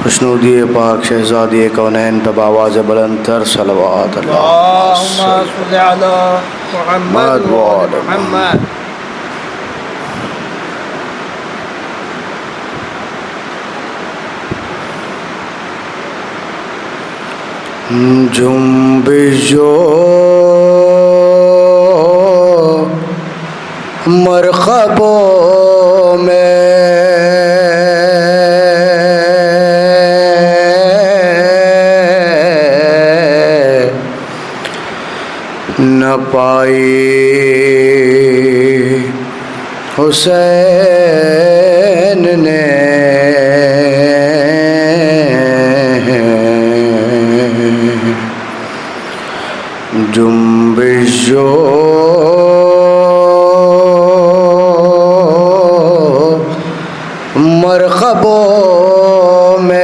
خوشنودی پاک شہزادی کونین پہ باواز بلند تر صلوات اللہم صل علی محمد و آل محمد. جنبش جو مرحبوں میں نہ پائی حسین نے جنبش جو مرحبوں میں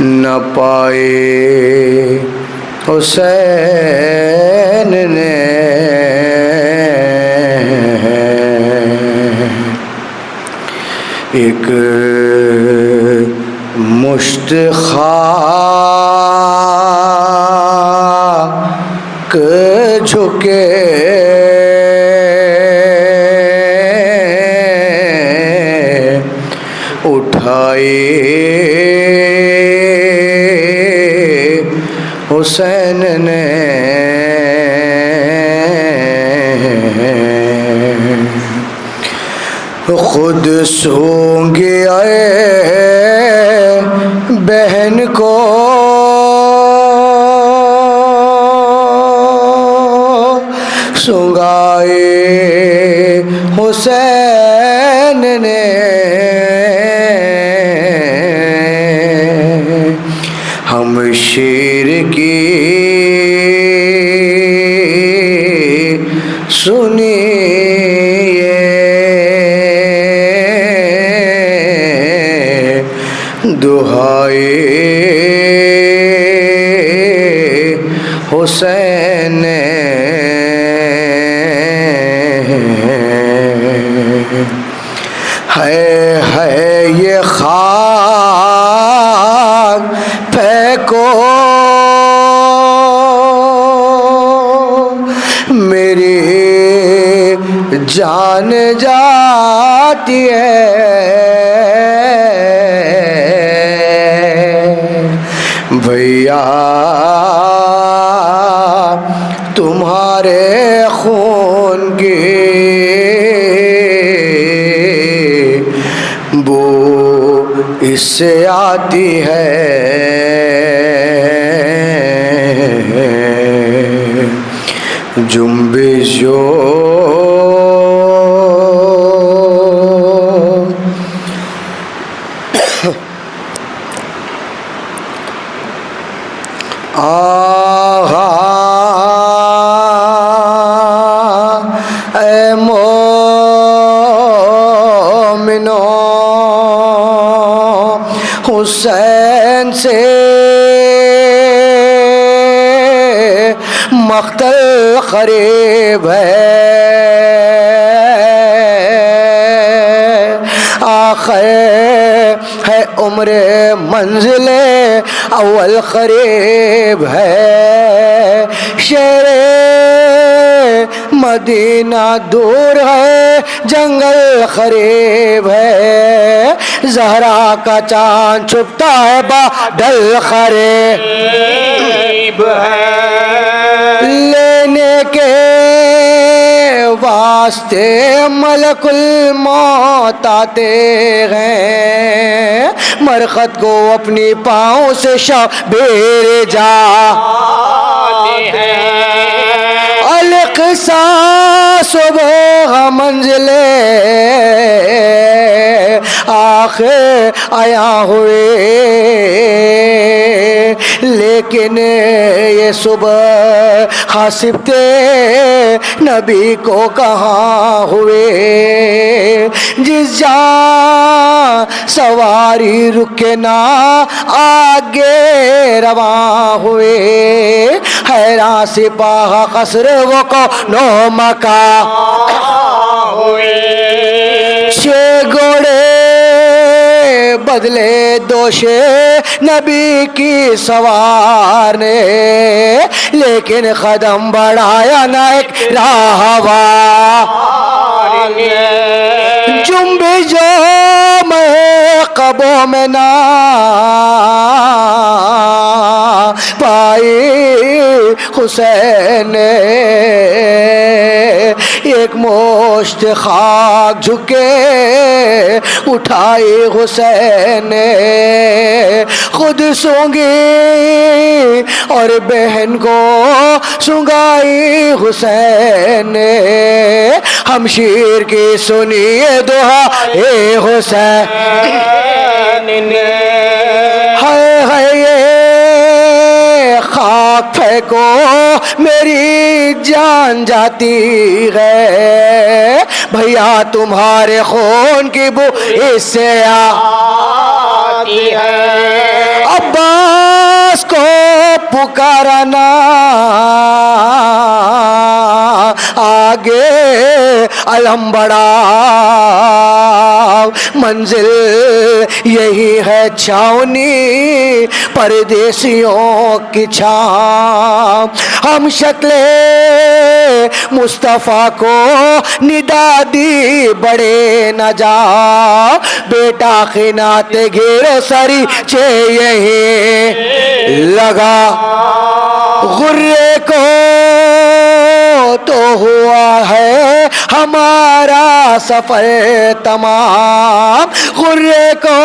نہ پائے حسین نے ایک مشت خاک جھکے اٹھائے حسین نے خود سونگے آئے بہن کو سنگائے حسین نے ہم شیر کی سنیے دہائے حسین ہے یہ خاک پھینکو میری جان جاتی ہے بھیا تمہارے خون کی بو اس سے آتی ہے جنبش جو اے مومنو حسین سے مقتل قریب ہے آخر ہے عمر منزل اول قریب ہے شیر مدینہ دور ہے جنگل قریب ہے زہرا کا چاند چھپتا ہے بادل قریب ہے لینے کے واسطے ملک الموت آتے ہیں مرخت کو اپنی پاؤں سے شبیر جاتے ہیں الاقصی صبح منزل آخر آیا ہوئے، لیکن یہ صبح خاصب تھے نبی کو کہاں ہوئے، جس جہاں سواری رکے نہ آگے رواں ہوئے، حیران سپاہ قصر وہ کونو مکہ ہوئے، چھ گھوڑے بدلے دوش نبی کی سوار نے، لیکن قدم بڑھایا نہ ایک راہوار نے، جنبش جو میں قبوں میں نہ پائی حسین نے، ایک مشت خاک جھکے اٹھائی حسین نے، خود سونگی اور بہن کو سنگائی حسین نے، ہمشیر کی سنیے دعا اے حسین نے، ہائے ہائے خاک پھینکو میری جان جاتی ہے، بھیا تمہارے خون کی بو اس سے آتی ہے، عباس کو پکارنا آگے علم بڑا، منزل یہی ہے چھاونی پردیسیوں کی چھاؤں، ہم شکل مصطفیٰ کو ندا دی بڑے نہ جاؤ، بیٹا خنات گھیرو سری چھے یہی لگا، غرے کو تو ہوا ہے ہمارا سفر تمام، غرے کو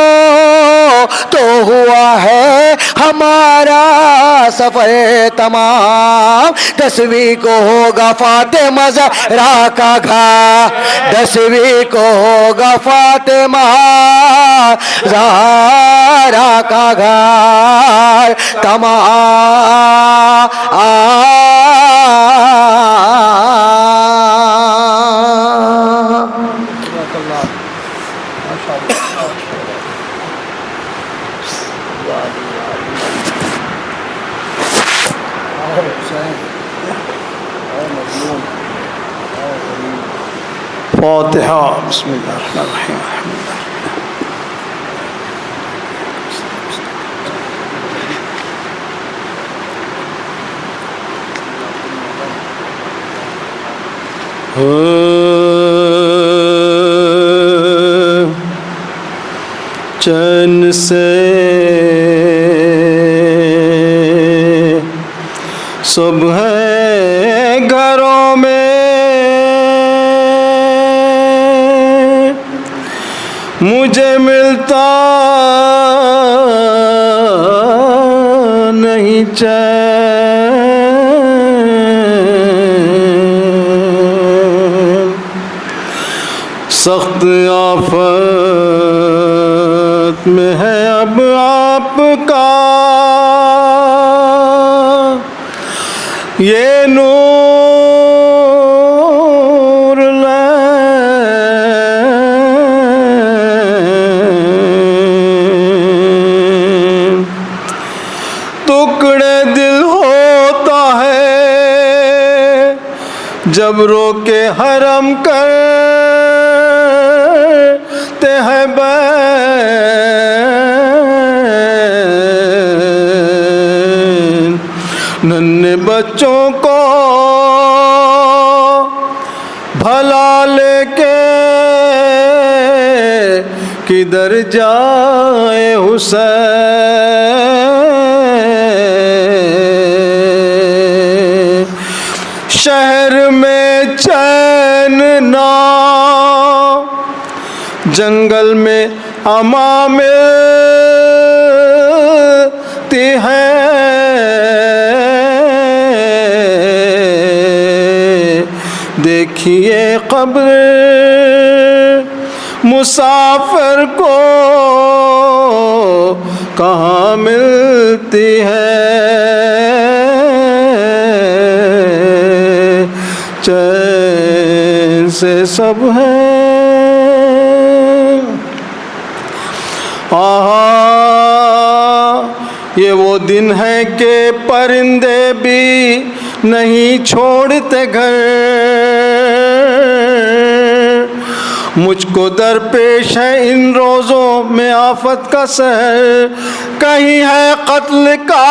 تو ہوا ہے ہمارا سفر تمام، 10ویں کو ہوگا فاطمہ زہرا کا گھر، 10ویں کو ہوگا فاطمہ زہرا کا گھر تمام، فاتحہ بسم اللہ الرحمن الرحیم الحمد للہ۔ چین سے صبح گھروں میں مجھے ملتا نہیں چین، سخت آفت میں ہے اب آپ کا یہ نور لین، ٹکڑے دل ہوتا ہے جب رو کے حرم کرتے ہیں بین، ننھے بچوں کو بھلا لے کے کدھر جائے حسین، شہر میں چین نہ جنگل میں امان ملتی ہے، دیکھیے قبر مسافر کو کہاں ملتی ہے چین سے سب ہے یہ وہ دن ہے کہ پرندے بھی نہیں چھوڑتے گھر مجھ کو درپیش ہے ان روزوں میں آفت کا سحر کہیں ہے قتل کا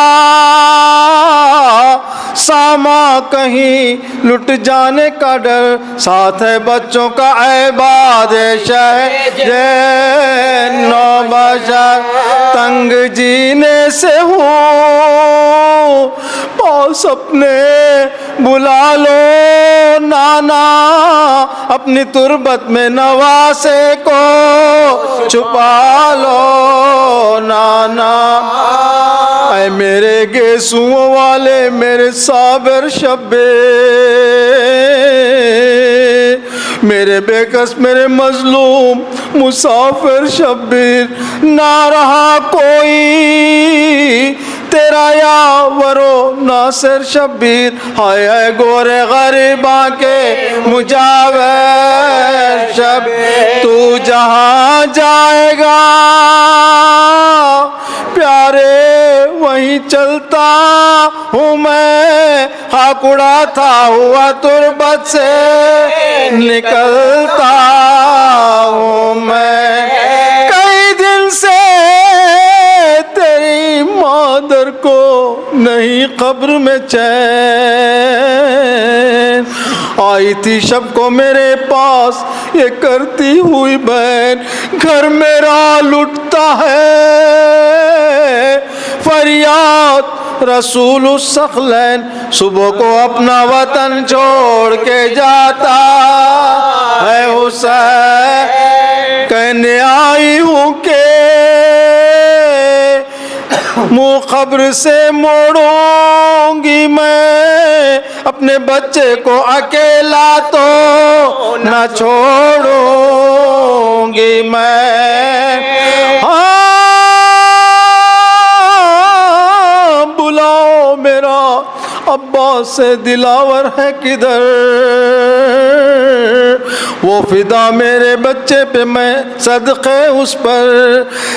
ساما کہیں لٹ جانے کا ڈر ساتھ ہے بچوں کا عباد شہر نو بشر تنگ جینے سے ہوں پاس اپنے بلا لو نانا اپنی تربت میں نواسے کو چھپا لو نانا اے میرے گیسوؤں والے میرے صابر شبیر میرے بے کس میرے مظلوم مسافر شبیر نہ رہا کوئی تیرا یاورو ناصر شبیر ہائے ہائے گورے غریباں کے مجاور شبیر تو جہاں جائے گا پیارے وہیں چلتا ہوں میں خاک اڑاتا ہوا تربت سے نکلتا ہوں میں کئی دن سے تیری مادر کو نہیں قبر میں چین آئی تھی شب کو میرے پاس یہ کرتی ہوئی بہن گھر میرا لٹتا ہے فریاد رسول الثقلین صبح کو اپنا وطن چھوڑ کے جاتا ہے حسین کہنے آئی ہوں کہ منہ قبر سے موڑوں گی میں اپنے بچے کو اکیلا تو نہ چھوڑوں گی میں بلاؤ میرا عباس سے دلاور ہے کدھر وہ فدا میرے بچے پہ میں صدقے اس پر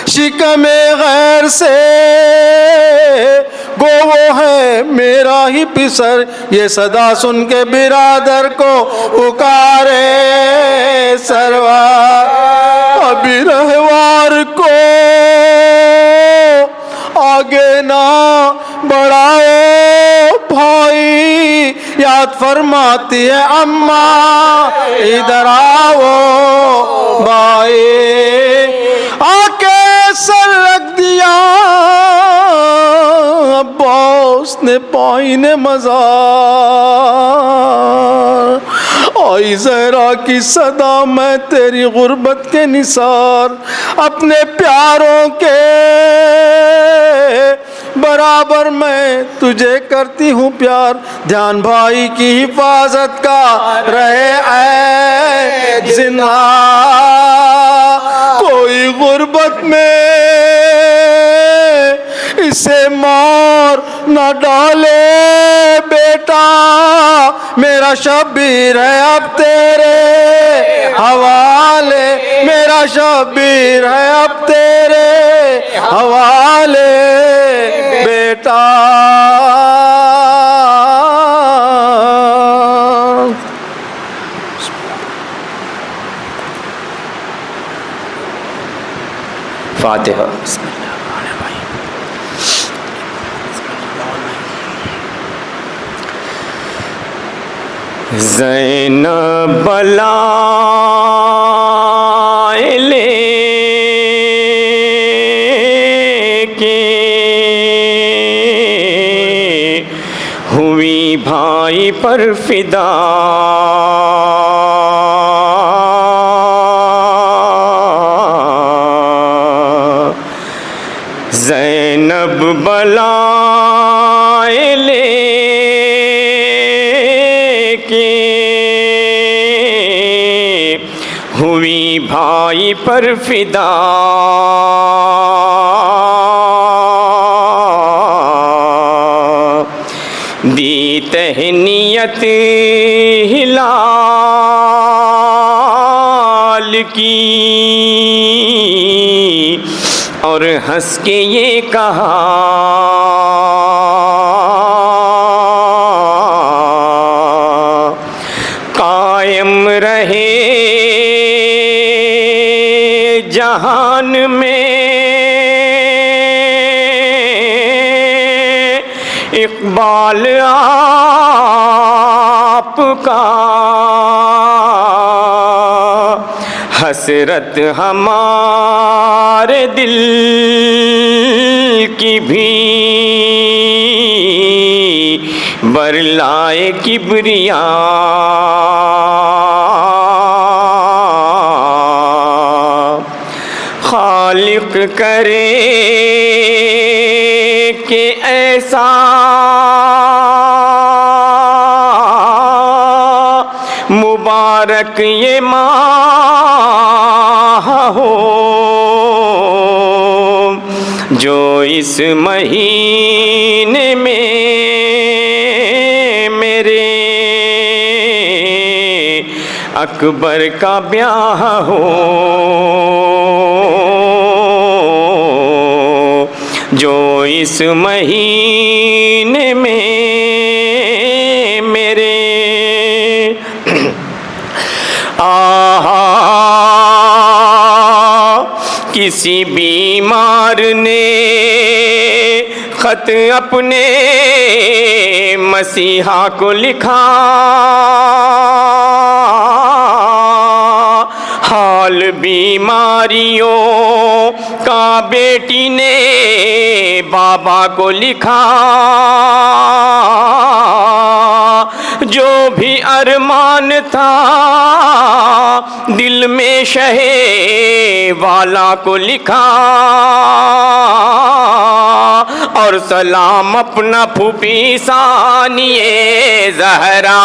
شکم غیر سے گو وہ ہے میرا ہی پسر یہ صدا سن کے برادر کو پکارے سرور ابھی رہوار کو آگے نہ بڑھاؤ بھائی یاد فرماتی ہے اماں ادھر آؤ بھائی آکے سر رکھ دیا عباس نے پائن مزار آئی زہرا کی صدا میں تیری غربت کے نثار اپنے پیاروں کے برابر میں تجھے کرتی ہوں پیار دھیان بھائی کی حفاظت کا رہے اے زندہ کوئی غربت میں اسے مار نہ ڈالے بیٹا میرا شبیر ہے اب تیرے حوالے میرا شبیر ہے اب تیرے حوالے بیٹا فاتحہ زینب لے کے ہوئی بھائی پر فدا زینب بلائے لے کے ہوئی بھائی پر فدا، دی تہنیت ہلال کی، اور ہنس کے یہ کہا قائم رہے جہان میں اقبال آپ کا، حسرت ہمارے دل کی بھی برلائے کبریا، خالق کرے کہ ایسا مبارک یہ ماہ ہو، جو اس مہینے میں میرے اکبر کا بیاہ ہو، جو اس مہینے میں میرے کسی بیمار نے خط اپنے مسیحا کو لکھا، حال بیماریوں کا بیٹی نے بابا کو لکھا، جو بھی ارمان تھا دل میں شہ والا کو لکھا، اور سلام اپنا پھوپھی ثانیہ زہرا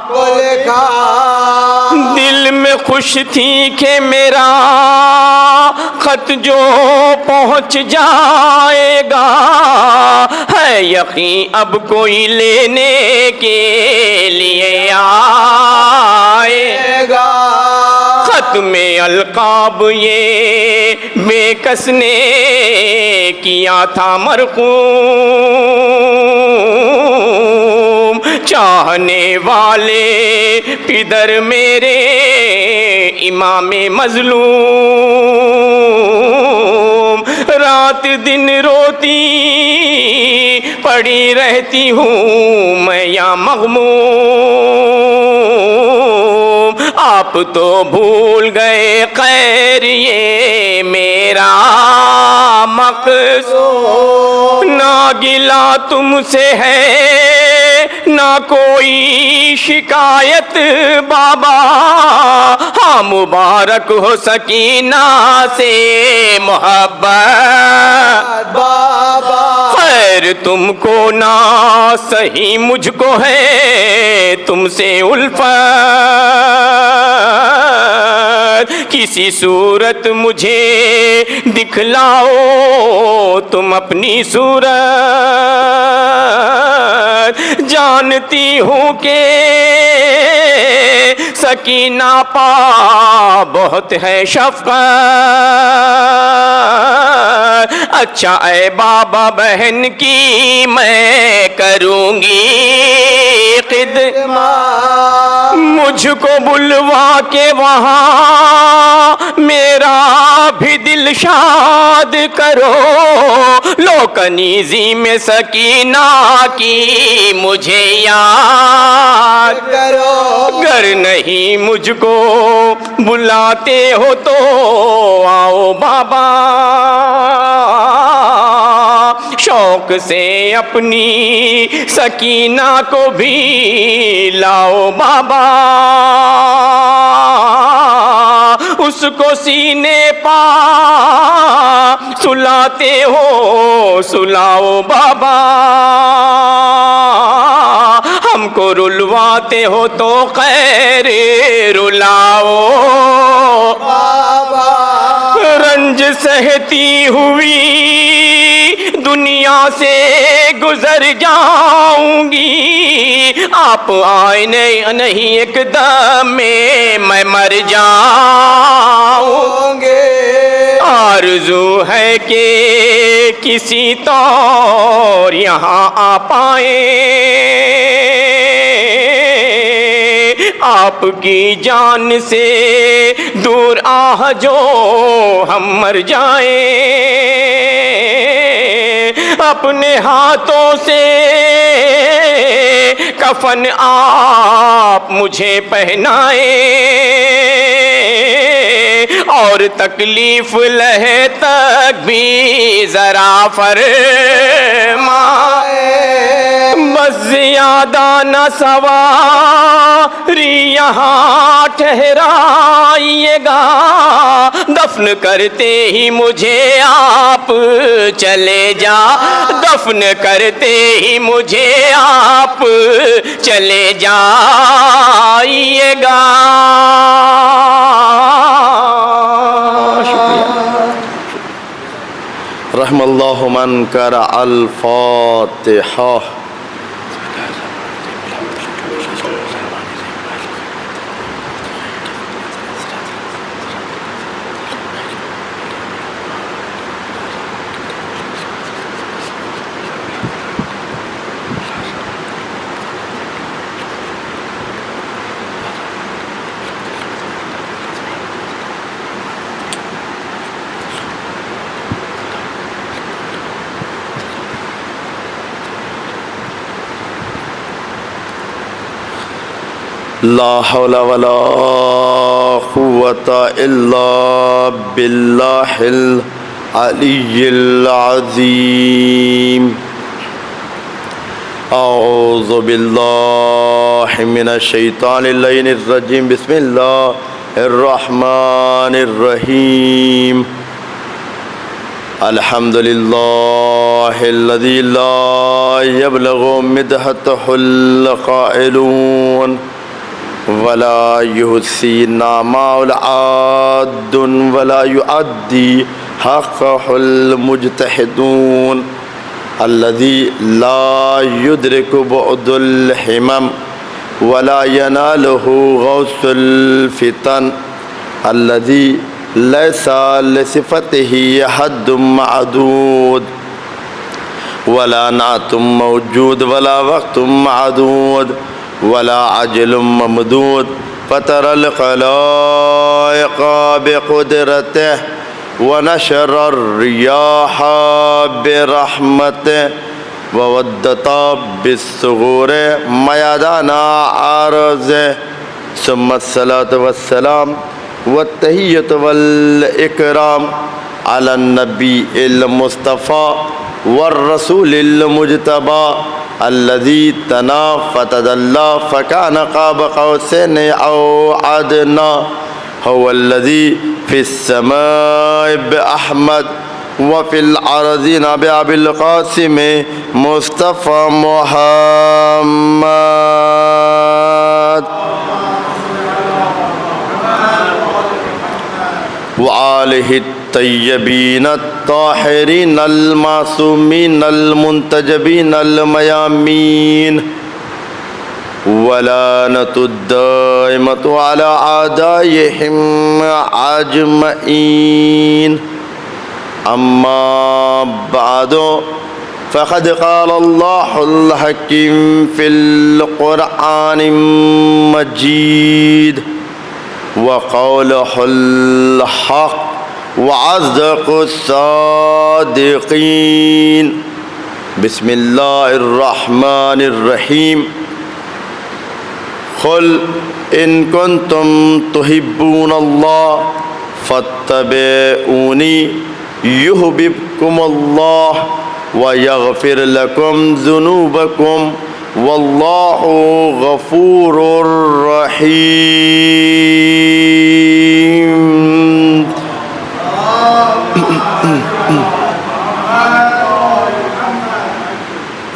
کو لکھا، دل میں خوش تھی کہ میرا خط جو پہنچ جائے گا، ہے یقین اب کوئی لینے کے لیے آئے گا، خط میں القاب یہ بے کس نے کیا تھا مرقوم، چاہنے والے پدر میرے امام مظلوم، رات دن روتی پڑی رہتی ہوں میں یا مغموم، آپ تو بھول گئے خیر یہ میرا مقصود، نہ گلا تم سے ہے نہ کوئی شکایت بابا، ہاں مبارک ہو سکینہ سے محبت بابا، خیر تم کو نہ صحیح مجھ کو ہے تم سے الفت، کسی صورت مجھے دکھلاؤ تم اپنی صورت، جانتی ہوں کہ سکینہ پا بہت ہے شفقت، اچھا اے بابا بہن کی میں کروں گی خدمت، مجھ کو بلوا کے وہاں میرا بھی دل شاد کرو، لو کنیزی میں سکینہ کی مجھے یاد کرو، گر نہیں مجھ کو بلاتے ہو تو آؤ بابا، شوق سے اپنی سکینہ کو بھی لاؤ بابا، اس کو سینے پا سلاتے ہو سلاؤ بابا، ہم کو رلواتے ہو تو خیر رلاؤ بابا، رنج سہتی ہوئی دنیا سے گزر جاؤں گی، آپ آئے نہیں ایک دم میں مر جاؤں گے، آرزو ہے کہ کسی طور یہاں آ پائیں، آپ کی جان سے دور آہ جو ہم مر جائیں، اپنے ہاتھوں سے کفن آپ مجھے پہنائیں، اور تکلیف لہے تک بھی ذرا فرمائیں، بس زیادہ نہ سواری یہاں ٹھہرائیے گا، دفن کرتے ہی مجھے آپ چلے جا، دفن کرتے ہی مجھے آپ چلے جائیے گا۔ رحم اللہ من قرأ الفاتحہ۔ لا حول ولا قوة إلا بالله العلي العظيم۔ أعوذ بالله من الشيطان اللعين الرجيم، بسم الله الرحمن الرحيم۔ الحمد لله الذي لا يبلغ مدحته القائلون ولا يحصي نعماء العاد ولا يؤدي حقه المجتهدون، الذي لا يدرك بعد الحمم ولا يناله غوث الفتن، الذي ليس لصفته حد معدود ولا نعت موجود ولا وقت معدود ولا عجل ممدود، فترى الخلائق بقدرته ونشر الرياح برحمته وودتا بالصغور ميدان عرضه، ثم الصلاة والسلام والتحية والإكرام على النبي المصطفى والرسول المجتبى الذي تنا فتدلى فكان قاب قوسين أو أدنى، هو الذي في السماء بأحمد وفي الأرضين بأبي القاسم مصطفى محمد وآله الطيبين الطاهرين المعصومين المنتجبين الميامين، ولعنة الدائمة على أعدائهم أجمعين، أما بعد فقد قال الله الحكيم في القرآن المجيد وقوله الحق وأصدق الصادقين، بسم الله الرحمن الرحيم، قل إن كنتم تحبون الله فاتبعوني يحببكم الله ويغفر لكم ذنوبكم والله غفور رحيم۔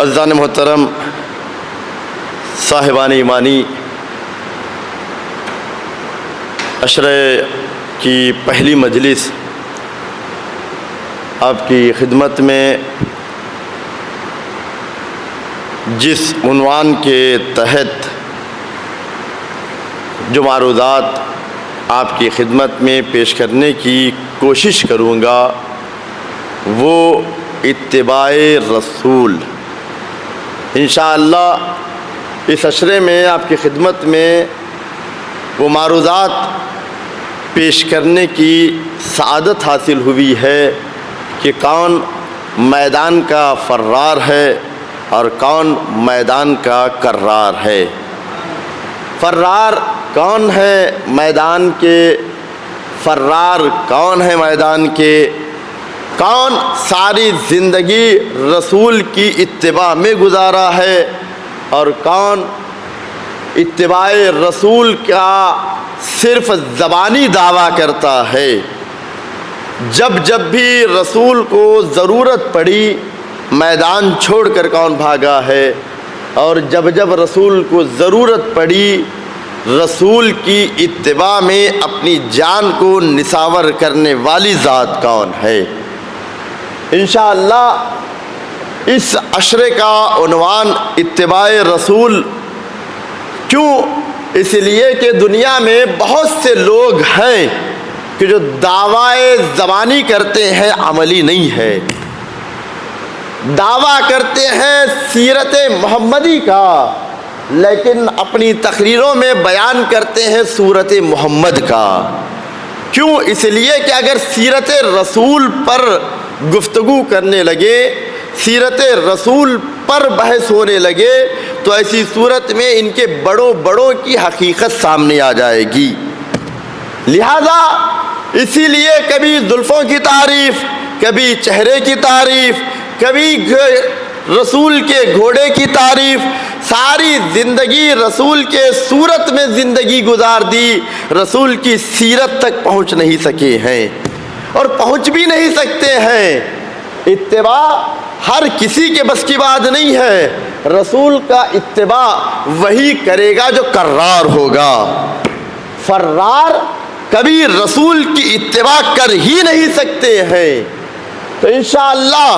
عزیزان محترم، صاحبان ایمانی، عشرے کی پہلی مجلس آپ کی خدمت میں جس عنوان کے تحت جو معروضات آپ کی خدمت میں پیش کرنے کی کوشش کروں گا وہ اتباع رسول۔ انشاءاللہ اس عشرے میں آپ کی خدمت میں وہ معروضات پیش کرنے کی سعادت حاصل ہوئی ہے کہ کون میدان کا فرار ہے اور کون میدان کا کرار ہے۔ فرار کون ہے میدان کے؟ فرار کون ہے میدان کے؟ کون ساری زندگی رسول کی اتباع میں گزارا ہے اور کون اتباع رسول کا صرف زبانی دعویٰ کرتا ہے؟ جب جب بھی رسول کو ضرورت پڑی میدان چھوڑ کر کون بھاگا ہے، اور جب جب رسول کو ضرورت پڑی رسول کی اتباع میں اپنی جان کو نثار کرنے والی ذات کون ہے؟ انشاءاللہ اس عشرے کا عنوان اتباع رسول کیوں؟ اس لیے کہ دنیا میں بہت سے لوگ ہیں کہ جو دعوی زبانی کرتے ہیں عملی نہیں ہے، دعویٰ کرتے ہیں سیرت محمدی کا لیکن اپنی تقریروں میں بیان کرتے ہیں صورت محمد کا۔ کیوں؟ اس لیے کہ اگر سیرت رسول پر گفتگو کرنے لگے، سیرت رسول پر بحث ہونے لگے تو ایسی صورت میں ان کے بڑوں کی حقیقت سامنے آ جائے گی۔ لہذا اسی لیے کبھی زلفوں کی تعریف، کبھی چہرے کی تعریف، کبھی رسول کے گھوڑے کی تعریف، ساری زندگی رسول کے صورت میں زندگی گزار دی، رسول کی سیرت تک پہنچ نہیں سکے ہیں اور پہنچ بھی نہیں سکتے ہیں۔ اتباع ہر کسی کے بس کی بات نہیں ہے، رسول کا اتباع وہی کرے گا جو کرار ہوگا۔ فرار کبھی رسول کی اتباع کر ہی نہیں سکتے ہیں۔ تو انشاءاللہ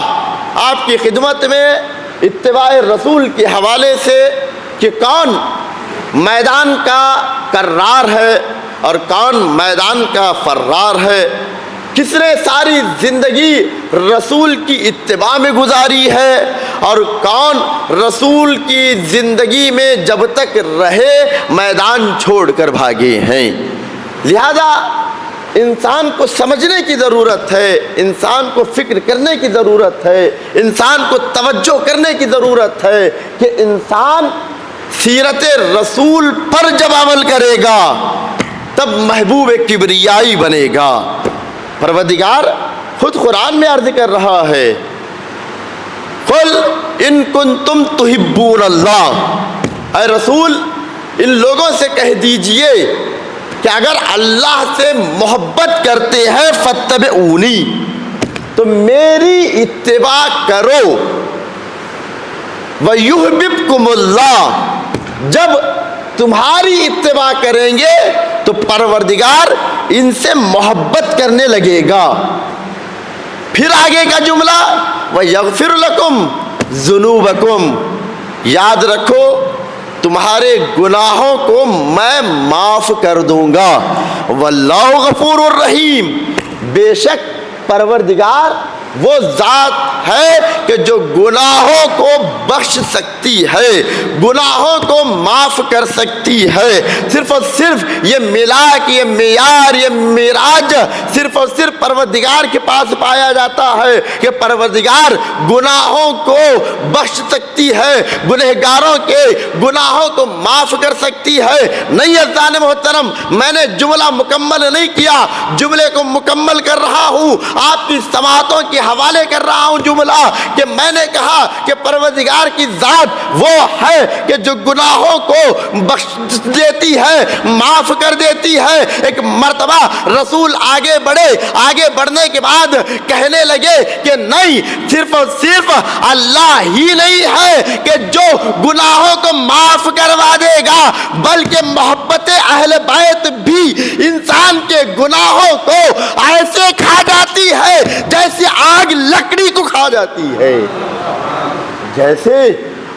آپ کی خدمت میں اتباع رسول کے حوالے سے کہ کون میدان کا کرار ہے اور کون میدان کا فرار ہے، کس نے ساری زندگی رسول کی اتباع میں گزاری ہے اور کون رسول کی زندگی میں جب تک رہے میدان چھوڑ کر بھاگے ہیں۔ لہذا انسان کو سمجھنے کی ضرورت ہے، انسان کو فکر کرنے کی ضرورت ہے، انسان کو توجہ کرنے کی ضرورت ہے کہ انسان سیرت رسول پر جب عمل کرے گا تب محبوب کبریائی بنے گا۔ پروردگار خود قرآن میں عرض کر رہا ہے، قل ان کنتم تحبون اللہ، اے رسول ان لوگوں سے کہہ دیجئے کہ اگر اللہ سے محبت کرتے ہیں فاتبعونی، تو میری اتباع کرو، وَيُحْبِبْكُمُ اللَّهُ، جب تمہاری اتباع کریں گے تو پروردگار ان سے محبت کرنے لگے گا۔ پھر آگے کا جملہ وَيَغْفِرُ لَكُمْ ذُنُوبَكُمْ، یاد رکھو تمہارے گناہوں کو میں معاف کر دوں گا۔ واللہ غفور الرحیم، بے شک پروردگار وہ ذات ہے کہ جو گناہوں کو بخش سکتی ہے، گناہوں کو معاف کر سکتی ہے۔ صرف اور صرف یہ ملاک، یہ معیار، یہ معراج صرف اور صرف پروردگار کے پاس پایا جاتا ہے کہ پروردگار گناہوں کو بخش سکتی ہے، گنہگاروں کے گناہوں کو معاف کر سکتی ہے۔ نہیں عزیزان محترم، میں نے جملہ مکمل نہیں کیا، جملے کو مکمل کر رہا ہوں، آپ کی سماعتوں کے حوالے کر رہا ہوں جملہ کہ میں نے کہا کہ پروردگار کی ذات وہ ہے کہ جو گناہوں کو بخش دیتی ہے، معاف کر دیتی ہے۔ ایک مرتبہ رسول آگے بڑھے آگے بڑھنے کے بعد کہنے لگے کہ نہیں، صرف اور صرف اللہ ہی نہیں ہے کہ جو گناہوں کو معاف کروا دے گا، بلکہ محبت اہل بیت بھی انسان کے گناہوں کو ایسے کھا جاتی ہے جیسے آگ لکڑی کو کھا جاتی ہے۔ جیسے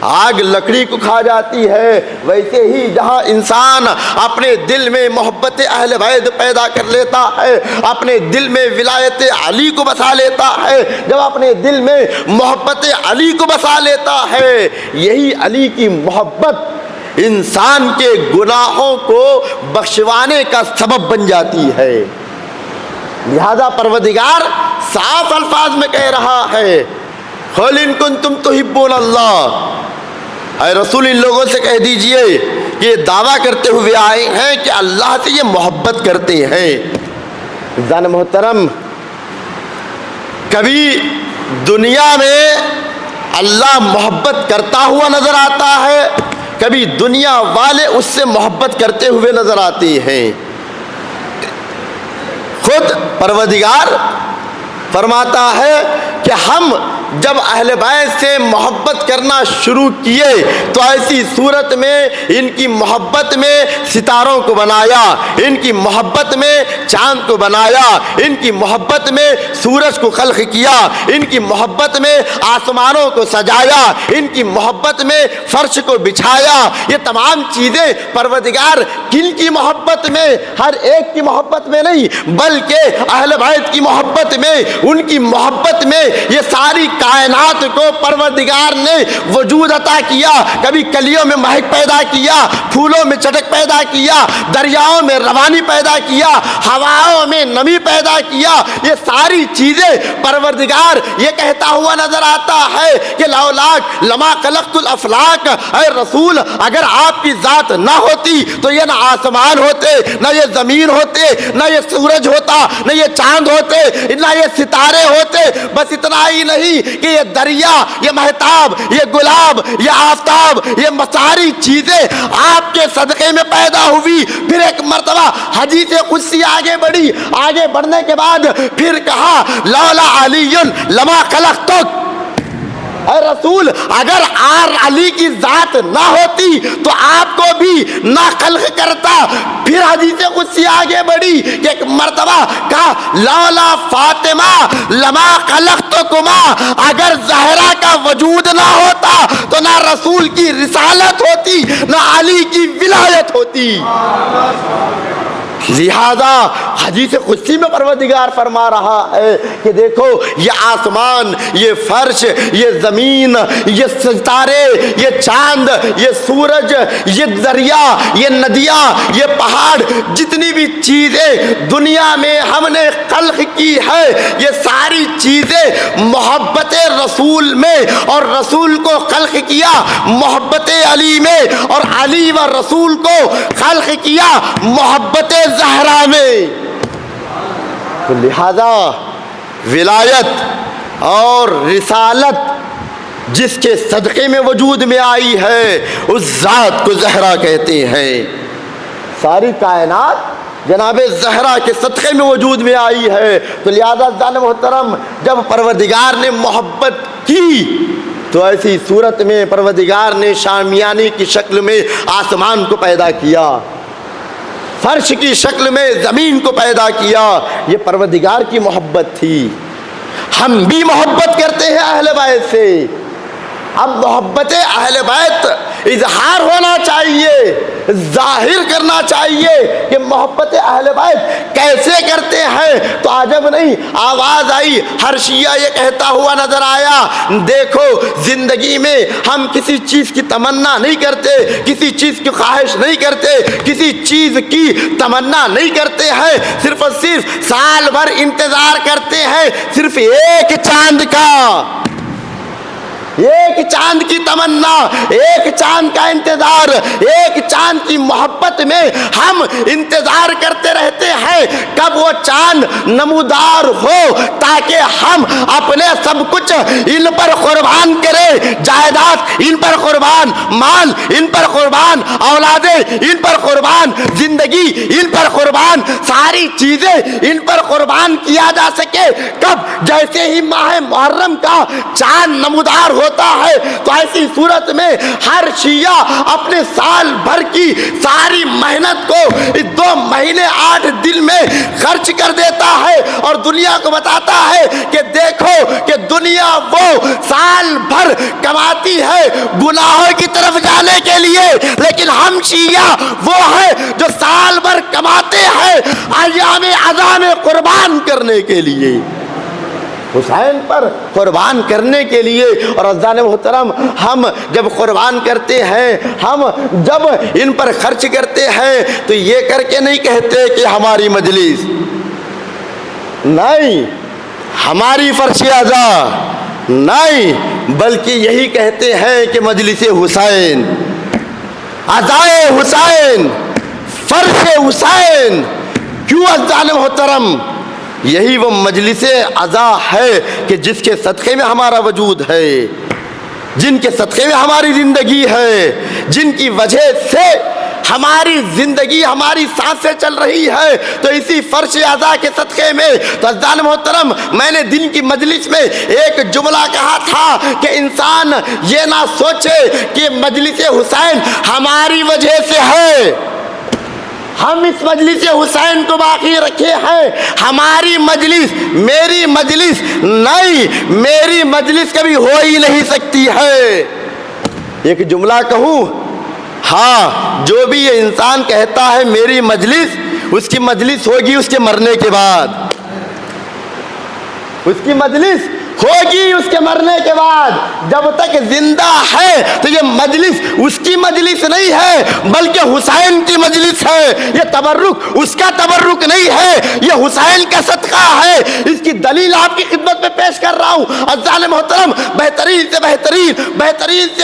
آگ لکڑی کو کھا جاتی ہے، ویسے ہی جہاں انسان اپنے دل میں محبت اہل بیت پیدا کر لیتا ہے، اپنے دل میں ولایت علی کو بسا لیتا ہے، جب اپنے دل میں محبت علی کو بسا لیتا ہے، یہی علی کی محبت انسان کے گناہوں کو بخشوانے کا سبب بن جاتی ہے۔ لہذا پروردگار صاف الفاظ میں کہہ رہا ہے، قُلْ إِن كُنتُمْ تُحِبُّونَ اللَّهَ، اے رسول ان لوگوں سے کہہ دیجئے کہ یہ دعویٰ کرتے ہوئے آئے ہیں کہ اللہ سے یہ محبت کرتے ہیں۔ زن محترم، کبھی دنیا میں اللہ محبت کرتا ہوا نظر آتا ہے، کبھی دنیا والے اس سے محبت کرتے ہوئے نظر آتے ہیں۔ خود پروردگار فرماتا ہے کہ ہم جب اہل بیت سے محبت کرنا شروع کیے تو ایسی صورت میں ان کی محبت میں ستاروں کو بنایا، ان کی محبت میں چاند کو بنایا، ان کی محبت میں سورج کو خلق کیا، ان کی محبت میں آسمانوں کو سجایا، ان کی محبت میں فرش کو بچھایا۔ یہ تمام چیزیں پروردگار کن کی محبت میں؟ ہر ایک کی محبت میں نہیں، بلکہ اہل بیت کی محبت میں، ان کی محبت میں یہ ساری کائنات کو پروردگار نے وجود عطا کیا۔ کبھی کلیوں میں مہک پیدا کیا، پھولوں میں چٹک پیدا کیا، دریاؤں میں روانی پیدا کیا، ہواؤں میں نمی پیدا کیا۔ یہ ساری چیزیں پروردگار یہ کہتا ہوا نظر آتا ہے کہ لولاک لما خلقت الافلاک، اے رسول اگر آپ کی ذات نہ ہوتی تو یہ نہ آسمان ہوتے، نہ یہ زمین ہوتے، نہ یہ سورج ہوتا، نہ یہ چاند ہوتے، نہ یہ ستارے ہوتے۔ بس اتنا ہی نہیں کہ یہ دریا، یہ مہتاب، یہ گلاب، یہ آفتاب، یہ ساری چیزیں آپ کے صدقے میں پیدا ہوئی۔ پھر ایک مرتبہ حدیث قدسی آگے بڑھی، آگے بڑھنے کے بعد پھر کہا لولا علی لما خلقتک، اے رسول اگر علی کی ذات نہ ہوتی تو آپ کو بھی نہ خلق کرتا۔ پھر حدیث قدسی آگے بڑھی کہ ایک مرتبہ کہا لولا فاطمہ لما خلقتکما، اگر زہرا کا وجود نہ ہوتا تو نہ رسول کی رسالت ہوتی، نہ علی کی ولایت ہوتی۔ لہذا حدیث قدسی میں پروردگار فرما رہا ہے کہ دیکھو یہ آسمان، یہ فرش، یہ زمین، یہ ستارے، یہ چاند، یہ سورج، یہ دریا، یہ ندیاں، یہ پہاڑ، جتنی بھی چیزیں دنیا میں ہم نے خلق کی ہے، یہ ساری چیزیں محبت رسول میں، اور رسول کو خلق کیا محبت علی میں، اور علی و رسول کو خلق کیا محبت زہرا میں۔ تو لہذا ولایت اور رسالت جس کے صدقے میں وجود میں آئی ہے اس ذات کو زہرا کہتے ہیں۔ ساری کائنات جناب زہرا کے صدقے میں وجود میں آئی ہے۔ تو لہذا جان محترم جب پروردگار نے محبت کی تو ایسی صورت میں پروردگار نے شامیانے کی شکل میں آسمان کو پیدا کیا، فرش کی شکل میں زمین کو پیدا کیا۔ یہ پروردگار کی محبت تھی۔ ہم بھی محبت کرتے ہیں اہل بیت سے، اب محبت اہل بیت اظہار ہونا چاہیے، ظاہر کرنا چاہیے کہ محبت اہل بیت کیسے کرتے ہیں۔ تو عجب نہیں، آواز آئی، ہر شیعہ یہ کہتا ہوا نظر آیا، دیکھو زندگی میں ہم کسی چیز کی تمنا نہیں کرتے، کسی چیز کی خواہش نہیں کرتے، کسی چیز کی تمنا نہیں کرتے ہیں، صرف اور صرف سال بھر انتظار کرتے ہیں صرف ایک چاند کا، ایک چاند کی تمنا، ایک چاند کا انتظار، ایک چاند کی محبت میں ہم انتظار کرتے رہتے ہیں کب وہ چاند نمودار ہو تاکہ ہم اپنے سب کچھ ان پر قربان کریں، جائیداد ان پر قربان، مال ان پر قربان، اولادیں ان پر قربان، زندگی ان پر قربان ساری چیزیں ان پر قربان کیا جا سکے کب؟ جیسے ہی ماہ محرم کا چاند نمودار ہوتا ہے تو ایسی صورت میں ہر شیعہ اپنے سال بھر کی ساری محنت کو اس 2 مہینے 8 دن میں خرچ کر دیتا ہے اور دنیا کو بتاتا ہے کہ دیکھو کہ دنیا وہ سال بھر کماتی ہے گناہوں کی طرف جانے کے لیے، لیکن ہم شیعہ وہ ہیں جو سال بھر کماتے ہیں ایام عزا میں قربان کرنے کے لیے، حسین پر قربان کرنے کے لیے۔ اور عزیزان محترم، ہم جب قربان کرتے ہیں، ہم جب ان پر خرچ کرتے ہیں تو یہ کر کے نہیں کہتے کہ ہماری مجلس، نہیں ہماری فرش عزا، نہیں، بلکہ یہی کہتے ہیں کہ مجلس حسین، عزائے حسین، فرش حسین۔ کیوں عزیزان محترم؟ یہی وہ مجلس عزا ہے کہ جس کے صدقے میں ہمارا وجود ہے، جن کے صدقے میں ہماری زندگی ہے، جن کی وجہ سے ہماری زندگی، ہماری سانسیں چل رہی ہے، تو اسی فرش عزا کے صدقے میں۔ تو عزیزان محترم، میں نے دن کی مجلس میں ایک جملہ کہا تھا کہ انسان یہ نہ سوچے کہ مجلس حسین ہماری وجہ سے ہے، ہم اس مجلس حسین کو باقی رکھے ہیں، ہماری مجلس، میری مجلس نہیں، میری مجلس کبھی ہو ہی نہیں سکتی ہے۔ ایک جملہ کہوں، ہاں، جو بھی یہ انسان کہتا ہے میری مجلس، اس کی مجلس ہوگی اس کے مرنے کے بعد، اس کی مجلس ہوگی اس کے مرنے کے بعد۔ جب تک زندہ ہے تو یہ مجلس اس کی مجلس نہیں ہے بلکہ حسین کی مجلس ہے، یہ تبرک اس کا تبرک نہیں ہے، یہ حسین کا صدقہ ہے۔ اس کی دلیل آپ کی خدمت میں پیش کر رہا ہوں۔ عزیزان محترم، بہترین سے بہترین، بہترین سے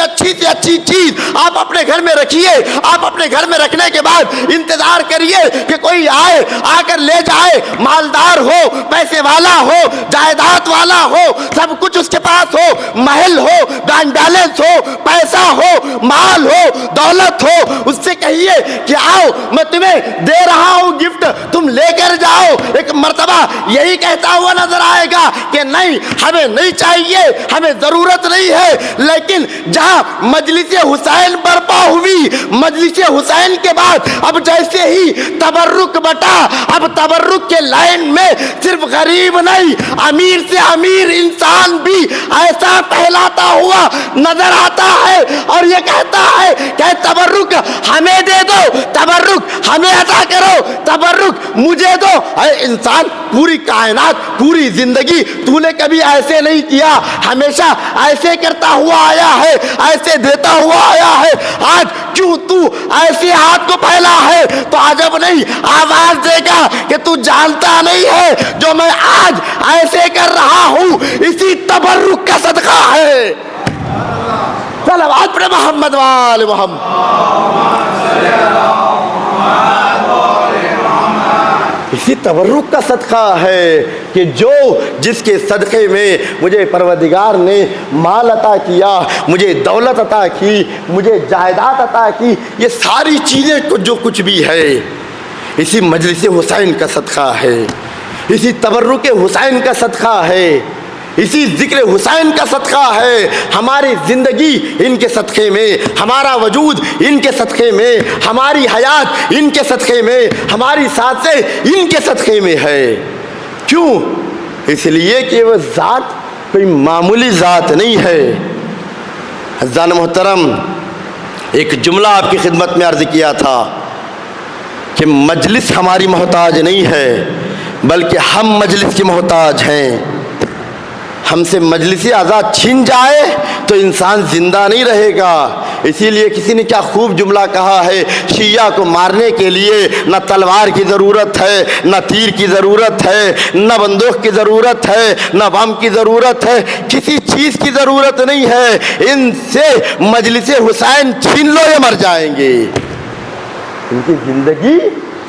اچھی چیز آپ اپنے گھر میں رکھیے۔ آپ اپنے گھر میں رکھنے کے بعد انتظار کریے کہ کوئی آئے، آ کر لے جائے، مالدار ہو، پیسے والا ہو، جائیداد والا ہو، سب کچھ اس کے پاس ہو، محل ہو، بینک بیلنس ہو، پیسہ ہو، مال ہو، دولت ہو، اس سے کہیے کہ آؤ میں تمہیں دے رہا ہوں گفٹ، تم لے کر جاؤ۔ ایک مرتبہ یہی کہتا ہوا نظر آئے گا کہ نہیں، ہمیں نہیں چاہیے، ہمیں ضرورت نہیں ہے۔ لیکن جہاں مجلس حسین برپا ہوئی، مجلس حسین کے بعد اب جیسے ہی تبرک بٹا، اب تبرک کے لائن میں صرف غریب نہیں، امیر سے امیر انسان بھی ایسا پہلاتا ہوا نظر آتا ہے اور یہ کہتا ہے کہ تبرک ہمیں دے دو، تبرک ہمیں عطا کرو، تبرک مجھے دو۔ اے انسان، پوری کائنات، پوری زندگی تو نے کبھی ایسے نہیں کیا، ہمیشہ ایسے کرتا ہوا آیا ہے، ایسے دیتا ہوا آیا ہے۔ آج کیوں تو ایسے ہاتھ کو پھیلا ہے تو عجب نہیں، آواز دے گا کہ تو جانتا نہیں ہے جو میں آج ایسے کر رہا ہوں اسی تبرک کا صدقہ ہے۔ صلوات پر محمد وآل محمد۔ اسی تبرک کا صدقہ ہے کہ جس کے صدقے میں مجھے پروردگار نے مال عطا کیا، مجھے دولت عطا کی، مجھے جائیداد عطا کی، یہ ساری چیزیں جو کچھ بھی ہے اسی مجلس حسین کا صدقہ ہے، اسی تبرک حسین کا صدقہ ہے، اسی ذکر حسین کا صدقہ ہے۔ ہماری زندگی ان کے صدقے میں، ہمارا وجود ان کے صدقے میں، ہماری حیات ان کے صدقے میں، ہماری سانسیں ان کے صدقے میں ہے۔ کیوں؟ اس لیے کہ وہ ذات کوئی معمولی ذات نہیں ہے۔ عزیزان محترم، ایک جملہ آپ کی خدمت میں عرض کیا تھا کہ مجلس ہماری محتاج نہیں ہے بلکہ ہم مجلس کی محتاج ہیں۔ ہم سے مجلس عزا چھن جائے تو انسان زندہ نہیں رہے گا۔ اسی لیے کسی نے کیا خوب جملہ کہا ہے، شیعہ کو مارنے کے لیے نہ تلوار کی ضرورت ہے، نہ تیر کی ضرورت ہے، نہ بندوق کی ضرورت ہے، نہ بم کی ضرورت ہے، کسی چیز کی ضرورت نہیں ہے، ان سے مجلس حسین چھین لو یہ مر جائیں گے۔ ان کی زندگی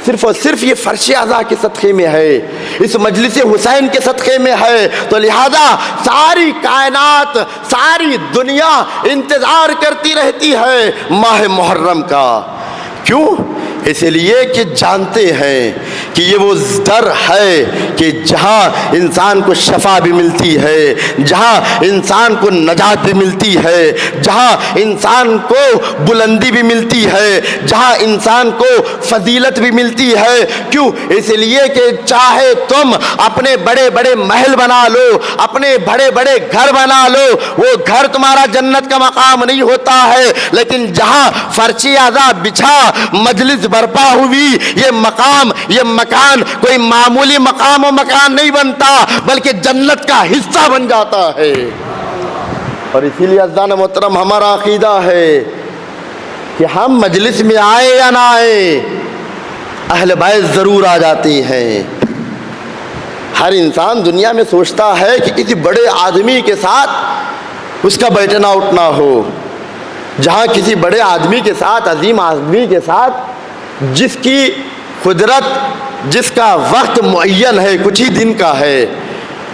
صرف اور صرف یہ فرش عزا کے صدقے میں ہے، اس مجلس حسین کے صدقے میں ہے۔ تو لہذا ساری کائنات، ساری دنیا انتظار کرتی رہتی ہے ماہ محرم کا۔ کیوں؟ اسی لیے کہ جانتے ہیں کہ یہ وہ در ہے کہ جہاں انسان کو شفا بھی ملتی ہے، جہاں انسان کو نجات بھی ملتی ہے، جہاں انسان کو بلندی بھی ملتی ہے، جہاں انسان کو فضیلت بھی ملتی ہے۔ کیوں؟ اس لیے کہ چاہے تم اپنے بڑے بڑے محل بنا لو، اپنے بڑے بڑے گھر بنا لو، وہ گھر تمہارا جنت کا مقام نہیں ہوتا ہے، لیکن جہاں فرش اعضا بچھا مجلس برپا ہوئی، یہ مقام، یہ مکان کوئی معمولی مقام و مکان نہیں بنتا، بلکہ جنت کا حصہ بن جاتا ہے۔ اور اسی لیے عزیزان محترم ہمارا عقیدہ ہے کہ ہم مجلس میں آئے یا نہ آئے، اہل بیت ضرور آ جاتے ہیں۔ ہر انسان دنیا میں سوچتا ہے کہ کسی بڑے آدمی کے ساتھ اس کا بیٹھنا اٹھنا ہو، جہاں کسی بڑے آدمی کے ساتھ، عظیم آدمی کے ساتھ جس کی قدرت، جس کا وقت معین ہے، کچھ ہی دن کا ہے،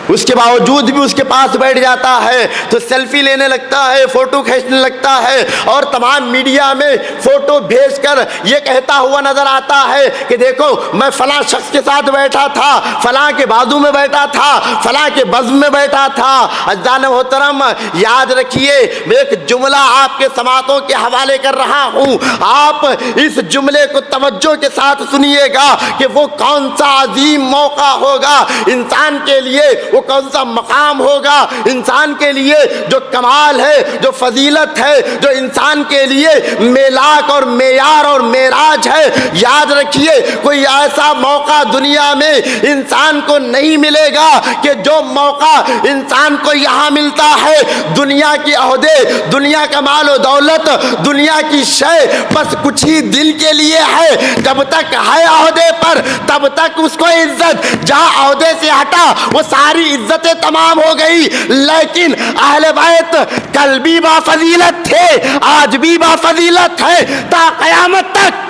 اس کے باوجود بھی اس کے پاس بیٹھ جاتا ہے تو سیلفی لینے لگتا ہے، فوٹو کھینچنے لگتا ہے، اور تمام میڈیا میں فوٹو بھیج کر یہ کہتا ہوا نظر آتا ہے کہ دیکھو میں فلاں شخص کے ساتھ بیٹھا تھا، فلاں کے بازو میں بیٹھا تھا، فلاں کے بزم میں بیٹھا تھا۔ عزیزان محترم یاد رکھیے، میں ایک جملہ آپ کے سماعتوں کے حوالے کر رہا ہوں، آپ اس جملے کو توجہ کے ساتھ سنیے گا کہ وہ کون سا عظیم موقع ہوگا انسان کے لیے، وہ کون سا مقام ہوگا انسان کے لیے، جو کمال ہے، جو فضیلت ہے، جو انسان کے لیے میلاک اور معیار اور معراج ہے۔ یاد رکھیے کوئی ایسا موقع دنیا میں انسان کو نہیں ملے گا کہ جو موقع انسان کو یہاں ملتا ہے۔ دنیا کی عہدے، دنیا کا مال و دولت، دنیا کی شے بس کچھ ہی دن کے لیے ہے، جب تک ہے عہدے پر تب تک اس کو عزت، جہاں عہدے سے ہٹا وہ ساری عزتیں تمام ہو گئی۔ لیکن اہل بیت کل بھی با فضیلت تھے، آج بھی با فضیلت ہے تا قیامت تک۔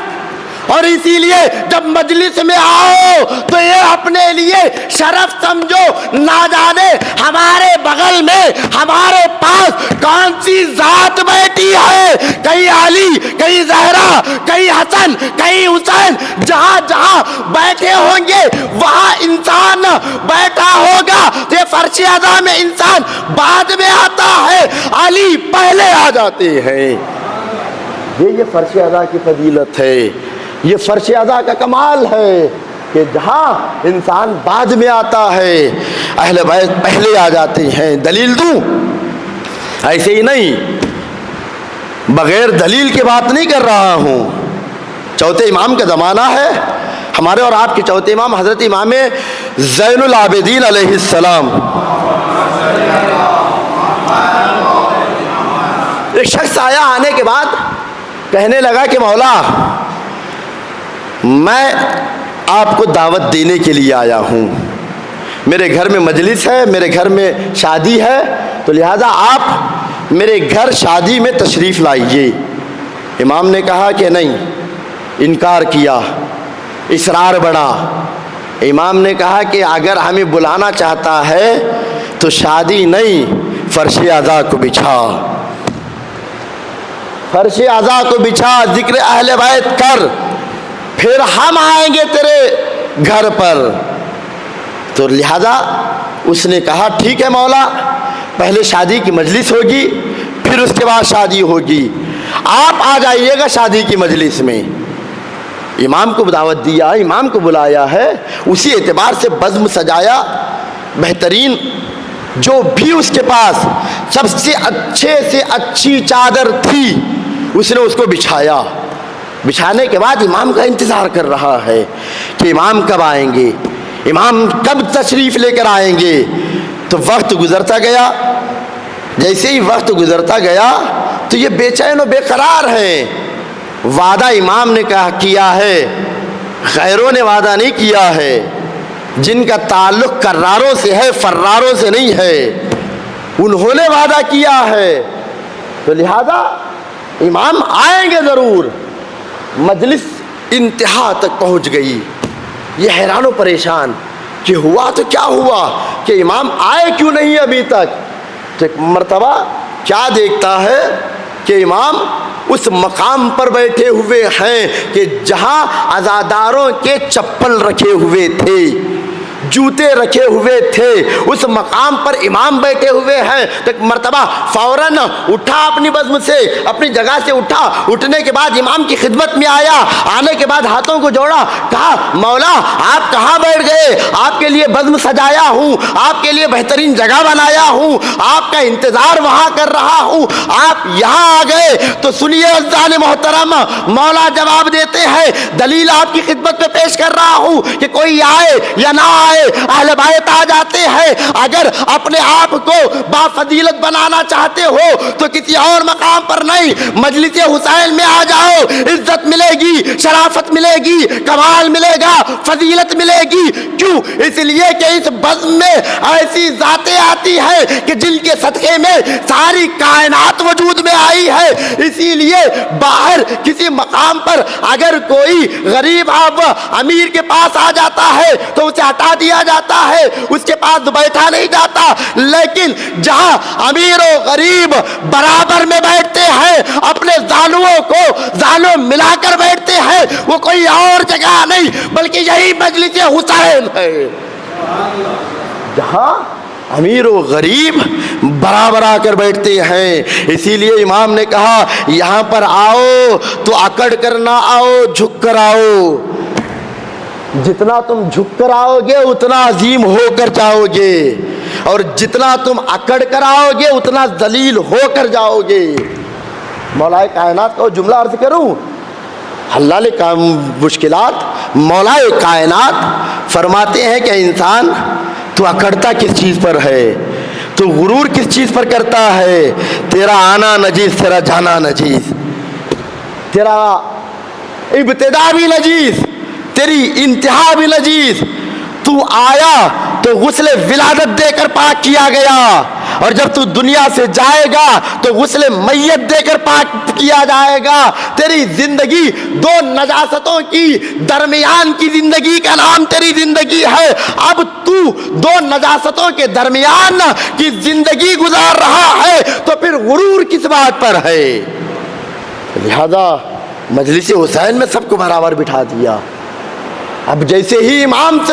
اور اسی لیے جب مجلس میں آؤ تو یہ اپنے لیے شرف سمجھو، نہ جانے ہمارے بغل میں ہمارے پاس کون سی ذات بیٹھی ہے، کہیں علی، کہیں زہرا، کہیں حسن، کہیں حسین، جہاں جہاں بیٹھے ہوں گے وہاں انسان بیٹھا ہوگا۔ یہ فرش اعضا میں انسان بعد میں آتا ہے، علی پہلے آ جاتے ہیں۔ یہ فرش اعضا کی فضیلت ہے، یہ فرش اعضا کا کمال ہے کہ جہاں انسان بعد میں آتا ہے اہل بیت پہلے آ جاتے ہیں۔ دلیل دوں؟ ایسے ہی نہیں، بغیر دلیل کی بات نہیں کر رہا ہوں۔ چوتھے امام کا زمانہ ہے، ہمارے اور آپ کے چوتھے امام حضرت امام زین العابدین علیہ السلام۔ ایک شخص آیا، آنے کے بعد کہنے لگا کہ مولا میں آپ کو دعوت دینے کے لیے آیا ہوں، میرے گھر میں مجلس ہے، میرے گھر میں شادی ہے، تو لہذا آپ میرے گھر شادی میں تشریف لائیے۔ امام نے کہا کہ نہیں، انکار کیا، اصرار بڑھا۔ امام نے کہا کہ اگر ہمیں بلانا چاہتا ہے تو شادی نہیں، فرش اعضا کو بچھا، فرش اعضا کو بچھا، ذکر اہل بیت کر، پھر ہم آئیں گے تیرے گھر پر۔ تو لہذا اس نے کہا ٹھیک ہے مولا، پہلے شادی کی مجلس ہوگی، پھر اس کے بعد شادی ہوگی، آپ آ جائیے گا شادی کی مجلس میں۔ امام کو دعوت دیا، امام کو بلایا ہے، اسی اعتبار سے بزم سجایا، بہترین جو بھی اس کے پاس سب سے اچھے سے اچھی چادر تھی اس نے اس کو بچھایا۔ بچھانے کے بعد امام کا انتظار کر رہا ہے کہ امام کب آئیں گے، امام کب تشریف لے کر آئیں گے۔ تو وقت گزرتا گیا، جیسے ہی وقت گزرتا گیا تو یہ بے چین و بے قرار ہیں۔ وعدہ امام نے کیا ہے، غیروں نے وعدہ نہیں کیا ہے، جن کا تعلق کراروں سے ہے، فراروں سے نہیں ہے، انہوں نے وعدہ کیا ہے۔ تو لہذا امام آئیں گے ضرور۔ مجلس انتہا تک پہنچ گئی، یہ حیران و پریشان کہ ہوا تو کیا ہوا کہ امام آئے کیوں نہیں ابھی تک۔ تو ایک مرتبہ کیا دیکھتا ہے کہ امام اس مقام پر بیٹھے ہوئے ہیں کہ جہاں عزاداروں کے چپل رکھے ہوئے تھے، جوتے رکھے ہوئے تھے، اس مقام پر امام بیٹھے ہوئے ہیں۔ تو ایک مرتبہ فوراً اٹھا اپنی بزم سے، اپنی جگہ سے اٹھا، اٹھنے کے بعد امام کی خدمت میں آیا، آنے کے بعد ہاتھوں کو جوڑا، کہا مولا آپ کہاں بیٹھ گئے؟ آپ کے لیے بزم سجایا ہوں، آپ کے لیے بہترین جگہ بنایا ہوں، آپ کا انتظار وہاں کر رہا ہوں، آپ یہاں آ گئے۔ تو سنیے عزیزان محترم، مولا جواب دیتے ہیں، دلیل آپ کی خدمت میں پیش کر رہا ہوں کہ کوئی آئے یا نہ آئے، اہل بیت آ جاتے ہیں۔ اگر اپنے آپ کو بافضیلت بنانا چاہتے ہو تو کسی اور مقام پر نہیں، مجلس حسین میں آ جاؤ، عزت ملے گی، شرافت ملے گی، کمال ملے گا، فضیلت ملے گی۔ کیوں؟ اس لیے کہ اس بزم میں ایسی ذاتیں آتی ہیں کہ جن کے صدقے میں ساری کائنات وجود میں آئی ہے۔ اسی لیے باہر کسی مقام پر اگر کوئی غریب امیر کے پاس آ جاتا ہے تو اسے ہٹا دیا جاتا ہے، اس کے پاس بیٹھا نہیں جاتا، لیکن جہاں امیر و غریب برابر میں بیٹھتے ہیں، اپنے زانوؤں کو زانو ملا کر بیٹھتے ہیں، وہ کوئی اور جگہ نہیں بلکہ یہی مجلس حسین ہے، جہاں امیر و غریب برابر آ کر بیٹھتے ہیں۔ اسی لیے امام نے کہا یہاں پر آؤ تو اکڑ کر نہ آؤ، جھک کر آؤ۔ جتنا تم جھک کر آؤ گے اتنا عظیم ہو کر جاؤ گے، اور جتنا تم اکڑ کر آؤ گے اتنا ذلیل ہو کر جاؤ گے۔ مولا کائنات کا جملہ عرض کروں، حلال مشکلات مولا کائنات فرماتے ہیں کہ انسان تو اکڑتا کس چیز پر ہے، تو غرور کس چیز پر کرتا ہے؟ تیرا آنا نجیز، تیرا جانا نجیز، تیرا ابتدا بھی نجیز، تیری انتہا بھی نجیز۔ تو آیا تو غسل ولادت دے کر پاک کیا گیا، اور جب تو دنیا سے جائے گا تو غسل میت دے کر پاک کیا جائے گا۔ تیری زندگی دو نجاستوں کی درمیان کی زندگی کا نام تیری زندگی ہے۔ اب تو دو نجاستوں کے درمیان کی زندگی گزار رہا ہے تو پھر غرور کس بات پر ہے؟ لہذا مجلس حسین میں سب کو برابر بٹھا دیا۔ اب جیسے ہی امام سے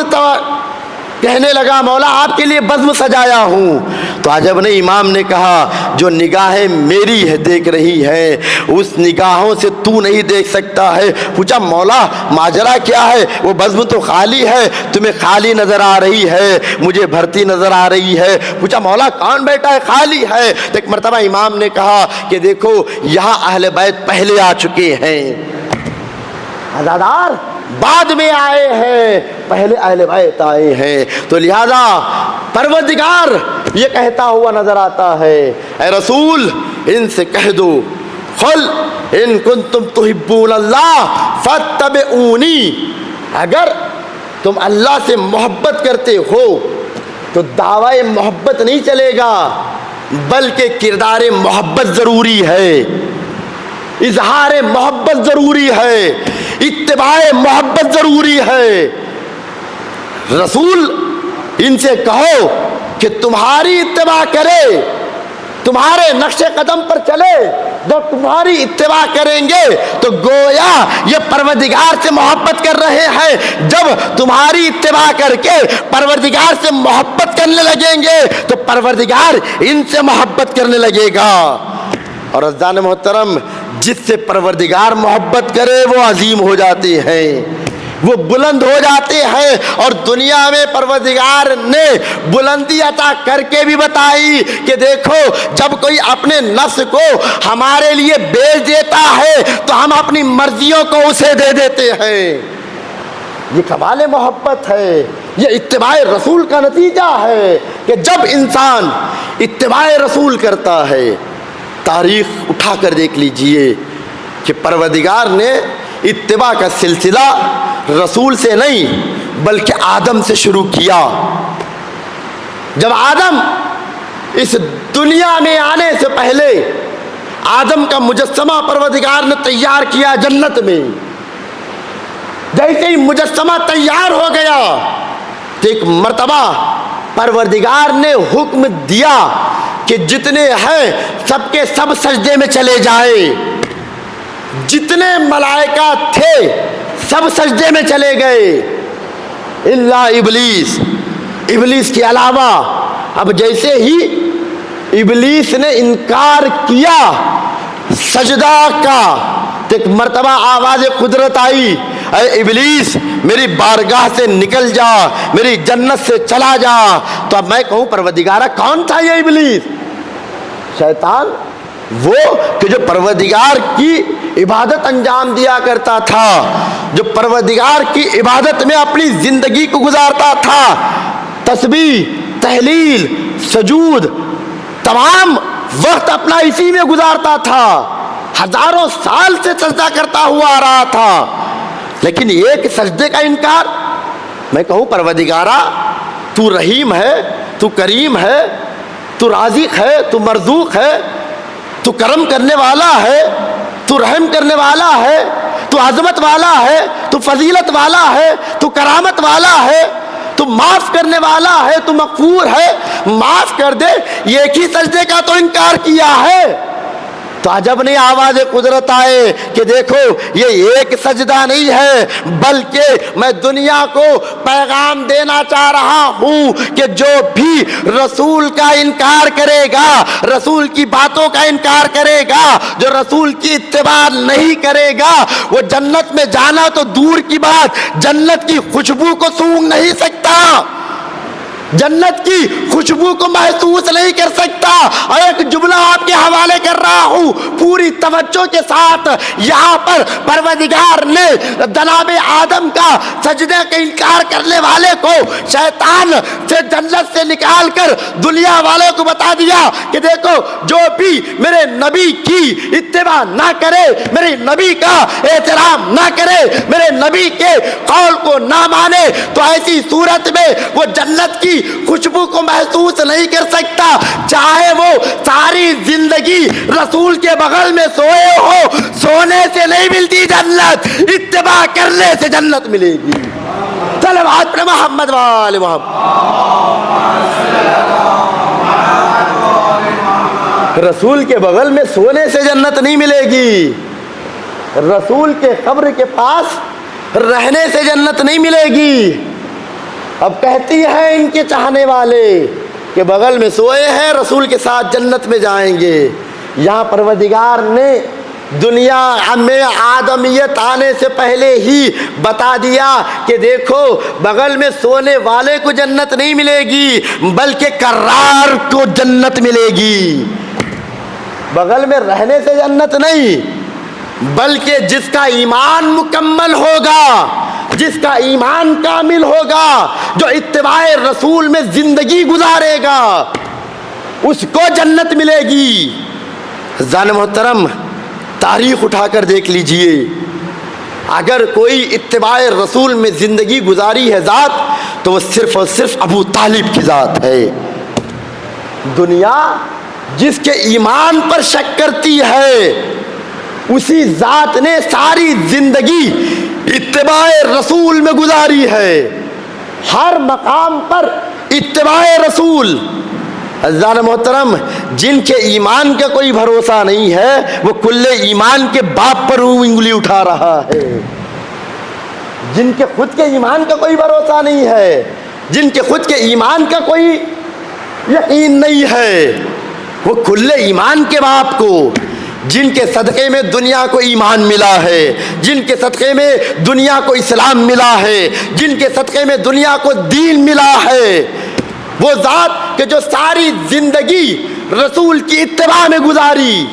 کہنے لگا مولا آپ کے لیے بزم سجایا ہوں، تو عجب نہیں، امام نے کہا جو نگاہیں میری ہے دیکھ رہی ہیں اس نگاہوں سے تو نہیں دیکھ سکتا ہے۔ پوچھا مولا ماجرا کیا ہے؟ وہ بزم تو خالی ہے، تمہیں خالی نظر آ رہی ہے، مجھے بھرتی نظر آ رہی ہے۔ پوچھا مولا کون بیٹا ہے؟ خالی ہے۔ تو ایک مرتبہ امام نے کہا کہ دیکھو یہاں اہل بیت پہلے آ چکے ہیں، عزادار بعد میں آئے ہیں، پہلے اہل بیت آئے ہیں۔ تو لہذا پروردگار یہ کہتا ہوا نظر آتا ہے، اے رسول ان سے کہہ دو قل ان کنتم تحبون اللہ فاتبعونی، اگر تم اللہ سے محبت کرتے ہو تو دعوی محبت نہیں چلے گا، بلکہ کردار محبت ضروری ہے، اظہار محبت ضروری ہے، اتباع محبت ضروری ہے۔ رسول ان سے کہو کہ تمہاری اتباع کرے، تمہارے نقش قدم پر چلے، جب تمہاری اتباع کریں گے تو گویا یہ پروردگار سے محبت کر رہے ہیں، جب تمہاری اتباع کر کے پروردگار سے محبت کرنے لگیں گے تو پروردگار ان سے محبت کرنے لگے گا۔ اور عزیزان محترم جس سے پروردگار محبت کرے وہ عظیم ہو جاتے ہیں، وہ بلند ہو جاتے ہیں، اور دنیا میں پروردگار نے بلندی عطا کر کے بھی بتائی کہ دیکھو جب کوئی اپنے نفس کو ہمارے لیے بیچ دیتا ہے تو ہم اپنی مرضیوں کو اسے دے دیتے ہیں۔ یہ کمال محبت ہے، یہ اتباع رسول کا نتیجہ ہے کہ جب انسان اتباع رسول کرتا ہے، تاریخ اٹھا کر دیکھ لیجئے کہ پروردگار نے اتباع کا سلسلہ رسول سے نہیں بلکہ آدم سے شروع کیا۔ جب آدم اس دنیا میں آنے سے پہلے آدم کا مجسمہ پروردگار نے تیار کیا جنت میں، جیسے ہی مجسمہ تیار ہو گیا تو ایک مرتبہ پروردگار نے حکم دیا کہ جتنے ہیں سب کے سب سجدے میں چلے جائیں۔ جتنے ملائکہ تھے سب سجدے میں چلے گئے الا ابلیس، ابلیس کے علاوہ۔ اب جیسے ہی ابلیس نے انکار کیا سجدہ کا تو ایک مرتبہ آواز قدرت آئی، اے ابلیس میری بارگاہ سے نکل جا، میری جنت سے چلا جا۔ تو اب میں کہوں پروردگارہ کون تھا یہ ابلیس؟ شیطان، وہ کہ جو پروردگار کی عبادت انجام دیا کرتا تھا، جو پروردگار کی عبادت میں اپنی زندگی کو گزارتا تھا، تسبیح، تہلیل، سجود، تمام وقت اپنا اسی میں گزارتا تھا، ہزاروں سال سے سجدہ کرتا ہوا آ رہا تھا، لیکن ایک سجدے کا انکار۔ میں کہوں پروردگارہ تو رحیم ہے، تو کریم ہے، تو رازق ہے، تو مرزوق ہے، تو کرم کرنے والا ہے، تو رحم کرنے والا ہے، تو عظمت والا ہے، تو فضیلت والا ہے، تو کرامت والا ہے، تو معاف کرنے والا ہے، تو مغفور ہے، معاف کر دے، ایک ہی سجدے کا تو انکار کیا ہے۔ تو عجب نہیں آواز قدرت آئے کہ دیکھو یہ ایک سجدہ نہیں ہے، بلکہ میں دنیا کو پیغام دینا چاہ رہا ہوں کہ جو بھی رسول کا انکار کرے گا، رسول کی باتوں کا انکار کرے گا، جو رسول کی اتباع نہیں کرے گا، وہ جنت میں جانا تو دور کی بات، جنت کی خوشبو کو سونگھ نہیں سکتا، جنت کی خوشبو کو محسوس نہیں کر سکتا۔ اور ایک جملہ آپ کے حوالے کر رہا ہوں پوری توجہ کے ساتھ، یہاں پر پروردگار نے جناب آدم کا سجدے کا انکار کرنے والے کو شیطان سے جنت سے نکال کر دنیا والوں کو بتا دیا کہ دیکھو جو بھی میرے نبی کی اتباع نہ کرے، میرے نبی کا احترام نہ کرے، میرے نبی کے قول کو نہ مانے، تو ایسی صورت میں وہ جنت کی خوشبو کو محسوس نہیں کر سکتا، چاہے وہ ساری زندگی رسول کے بغل میں سوئے ہو، سونے سے نہیں ملتی جنت، اتباع کرنے سے جنت ملے گی۔ صلوات پر محمد وآل محمد۔ رسول کے بغل میں سونے سے جنت نہیں ملے گی، رسول کے قبر کے پاس رہنے سے جنت نہیں ملے گی۔ اب کہتی ہیں ان کے چاہنے والے کہ بغل میں سوئے ہیں، رسول کے ساتھ جنت میں جائیں گے۔ یہاں پروردگار نے دنیا میں آدمیت آنے سے پہلے ہی بتا دیا کہ دیکھو بغل میں سونے والے کو جنت نہیں ملے گی، بلکہ کرار کو جنت ملے گی۔ بغل میں رہنے سے جنت نہیں، بلکہ جس کا ایمان مکمل ہوگا، جس کا ایمان کامل ہوگا، جو اتباع رسول میں زندگی گزارے گا، اس کو جنت ملے گی۔ زان محترم، تاریخ اٹھا کر دیکھ لیجئے، اگر کوئی اتباع رسول میں زندگی گزاری ہے ذات، تو وہ صرف اور صرف ابو طالب کی ذات ہے۔ دنیا جس کے ایمان پر شک کرتی ہے، اسی ذات نے ساری زندگی اتباع رسول میں گزاری ہے، ہر مقام پر اتباع رسول۔ عزیزان محترم، جن کے ایمان کا کوئی بھروسہ نہیں ہے، وہ کل ایمان کے باپ پر انگلی اٹھا رہا ہے۔ جن کے خود کے ایمان کا کوئی بھروسہ نہیں ہے، جن کے خود کے ایمان کا کوئی یقین نہیں ہے، وہ کل ایمان کے باپ کو، جن کے صدقے میں دنیا کو ایمان ملا ہے، جن کے صدقے میں دنیا کو اسلام ملا ہے، جن کے صدقے میں دنیا کو دین ملا ہے، وہ ذات کہ جو ساری زندگی رسول کی اتباع میں گزاری۔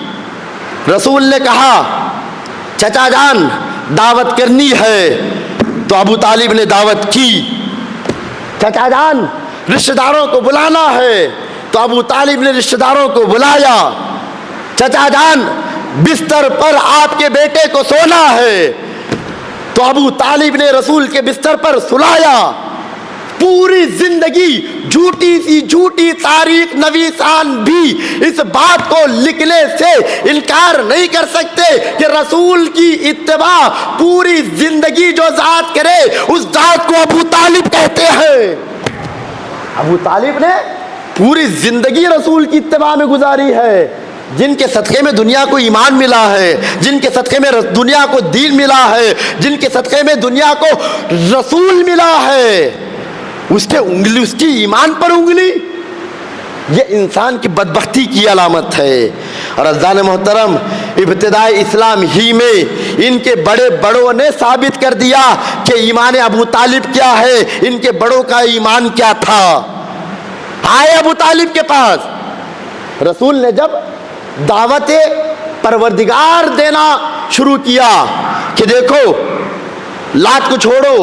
رسول نے کہا چچا جان دعوت کرنی ہے، تو ابو طالب نے دعوت کی۔ چچا جان رشتہ داروں کو بلانا ہے، تو ابو طالب نے رشتہ داروں کو بلایا۔ چچا جان بستر پر آپ کے بیٹے کو سونا ہے، تو ابو طالب نے رسول کے بستر پر سلایا۔ پوری زندگی جھوٹی سی جھوٹی تاریخ نویسان بھی اس بات کو لکھنے سے انکار نہیں کر سکتے کہ رسول کی اتباع پوری زندگی جو ذات کرے اس ذات کو ابو طالب کہتے ہیں۔ ابو طالب نے پوری زندگی رسول کی اتباع میں گزاری ہے، جن کے صدقے میں دنیا کو ایمان ملا ہے, جن کے صدقے میں دنیا کو دین ملا ہے, جن کے صدقے میں دنیا کو رسول ملا ہے, اس کے انگلی, اس کی ایمان پر انگلی, یہ انسان کی بدبختی کی علامت ہے. اور عزیزان محترم, ابتدائی اسلام ہی میں ان کے بڑے بڑوں نے ثابت کر دیا کہ ایمان ابو طالب کیا ہے, ان کے بڑوں کا ایمان کیا تھا. آئے ابو طالب کے پاس, رسول نے جب دعوت پروردگار دینا شروع کیا کہ دیکھو لات کو چھوڑو,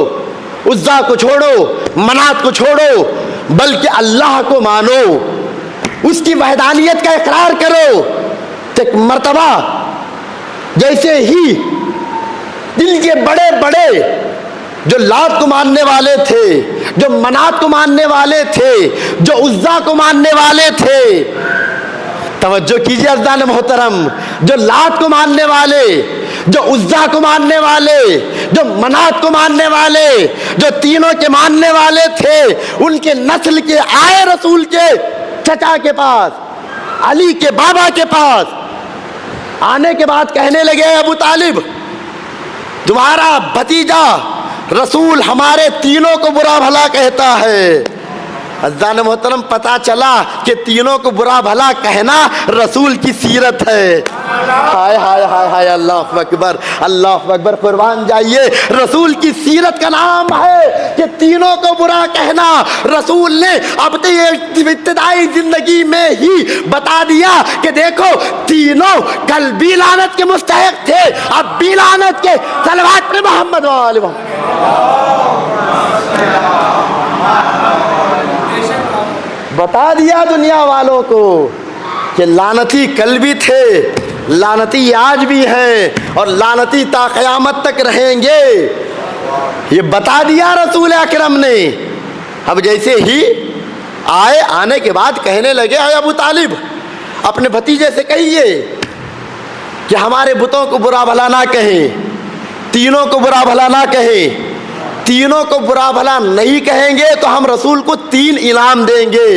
عزا کو چھوڑو, منات کو چھوڑو, بلکہ اللہ کو مانو, اس کی وحدانیت کا اقرار کرو. تو ایک مرتبہ جیسے ہی دل کے بڑے بڑے جو لات کو ماننے والے تھے, جو منات کو ماننے والے تھے, جو عزا کو ماننے والے تھے, توجہ کیجیے عزیزان محترم, جو لات کو ماننے والے, جو عزا کو ماننے والے, جو منات کو ماننے والے, جو تینوں کے ماننے والے تھے, ان کے نسل کے آئے رسول کے چچا کے پاس, علی کے بابا کے پاس. آنے کے بعد کہنے لگے ابو طالب, تمہارا بھتیجا رسول ہمارے تینوں کو برا بھلا کہتا ہے. عزیزان محترم, پتا چلا کہ تینوں کو برا بھلا کہنا رسول کی سیرت ہے. ہائے ہائے ہائے ہائے, اللہ اکبر, اللہ اکبر, قربان جائیے. رسول کی سیرت کا نام ہے کہ تینوں کو برا کہنا. رسول نے اپنی ابتدائی زندگی میں ہی بتا دیا کہ دیکھو تینوں کل بھی لعنت کے مستحق تھے, اب بھی لعنت کے. صلوات پر محمد و آل محمد. بتا دیا دنیا والوں کو کہ لعنتی کل بھی تھے, لعنتی آج بھی ہیں, اور لعنتی تا قیامت تک رہیں گے. یہ بتا دیا رسول اکرم نے. اب جیسے ہی آئے, آنے کے بعد کہنے لگے, اے ابو طالب اپنے بھتیجے سے کہیے کہ ہمارے بتوں کو برا بھلا نہ کہیں, تینوں کو برا بھلا نہ کہیں. تینوں کو برا بھلا نہیں کہیں گے تو ہم رسول کو 3 انعام دیں گے.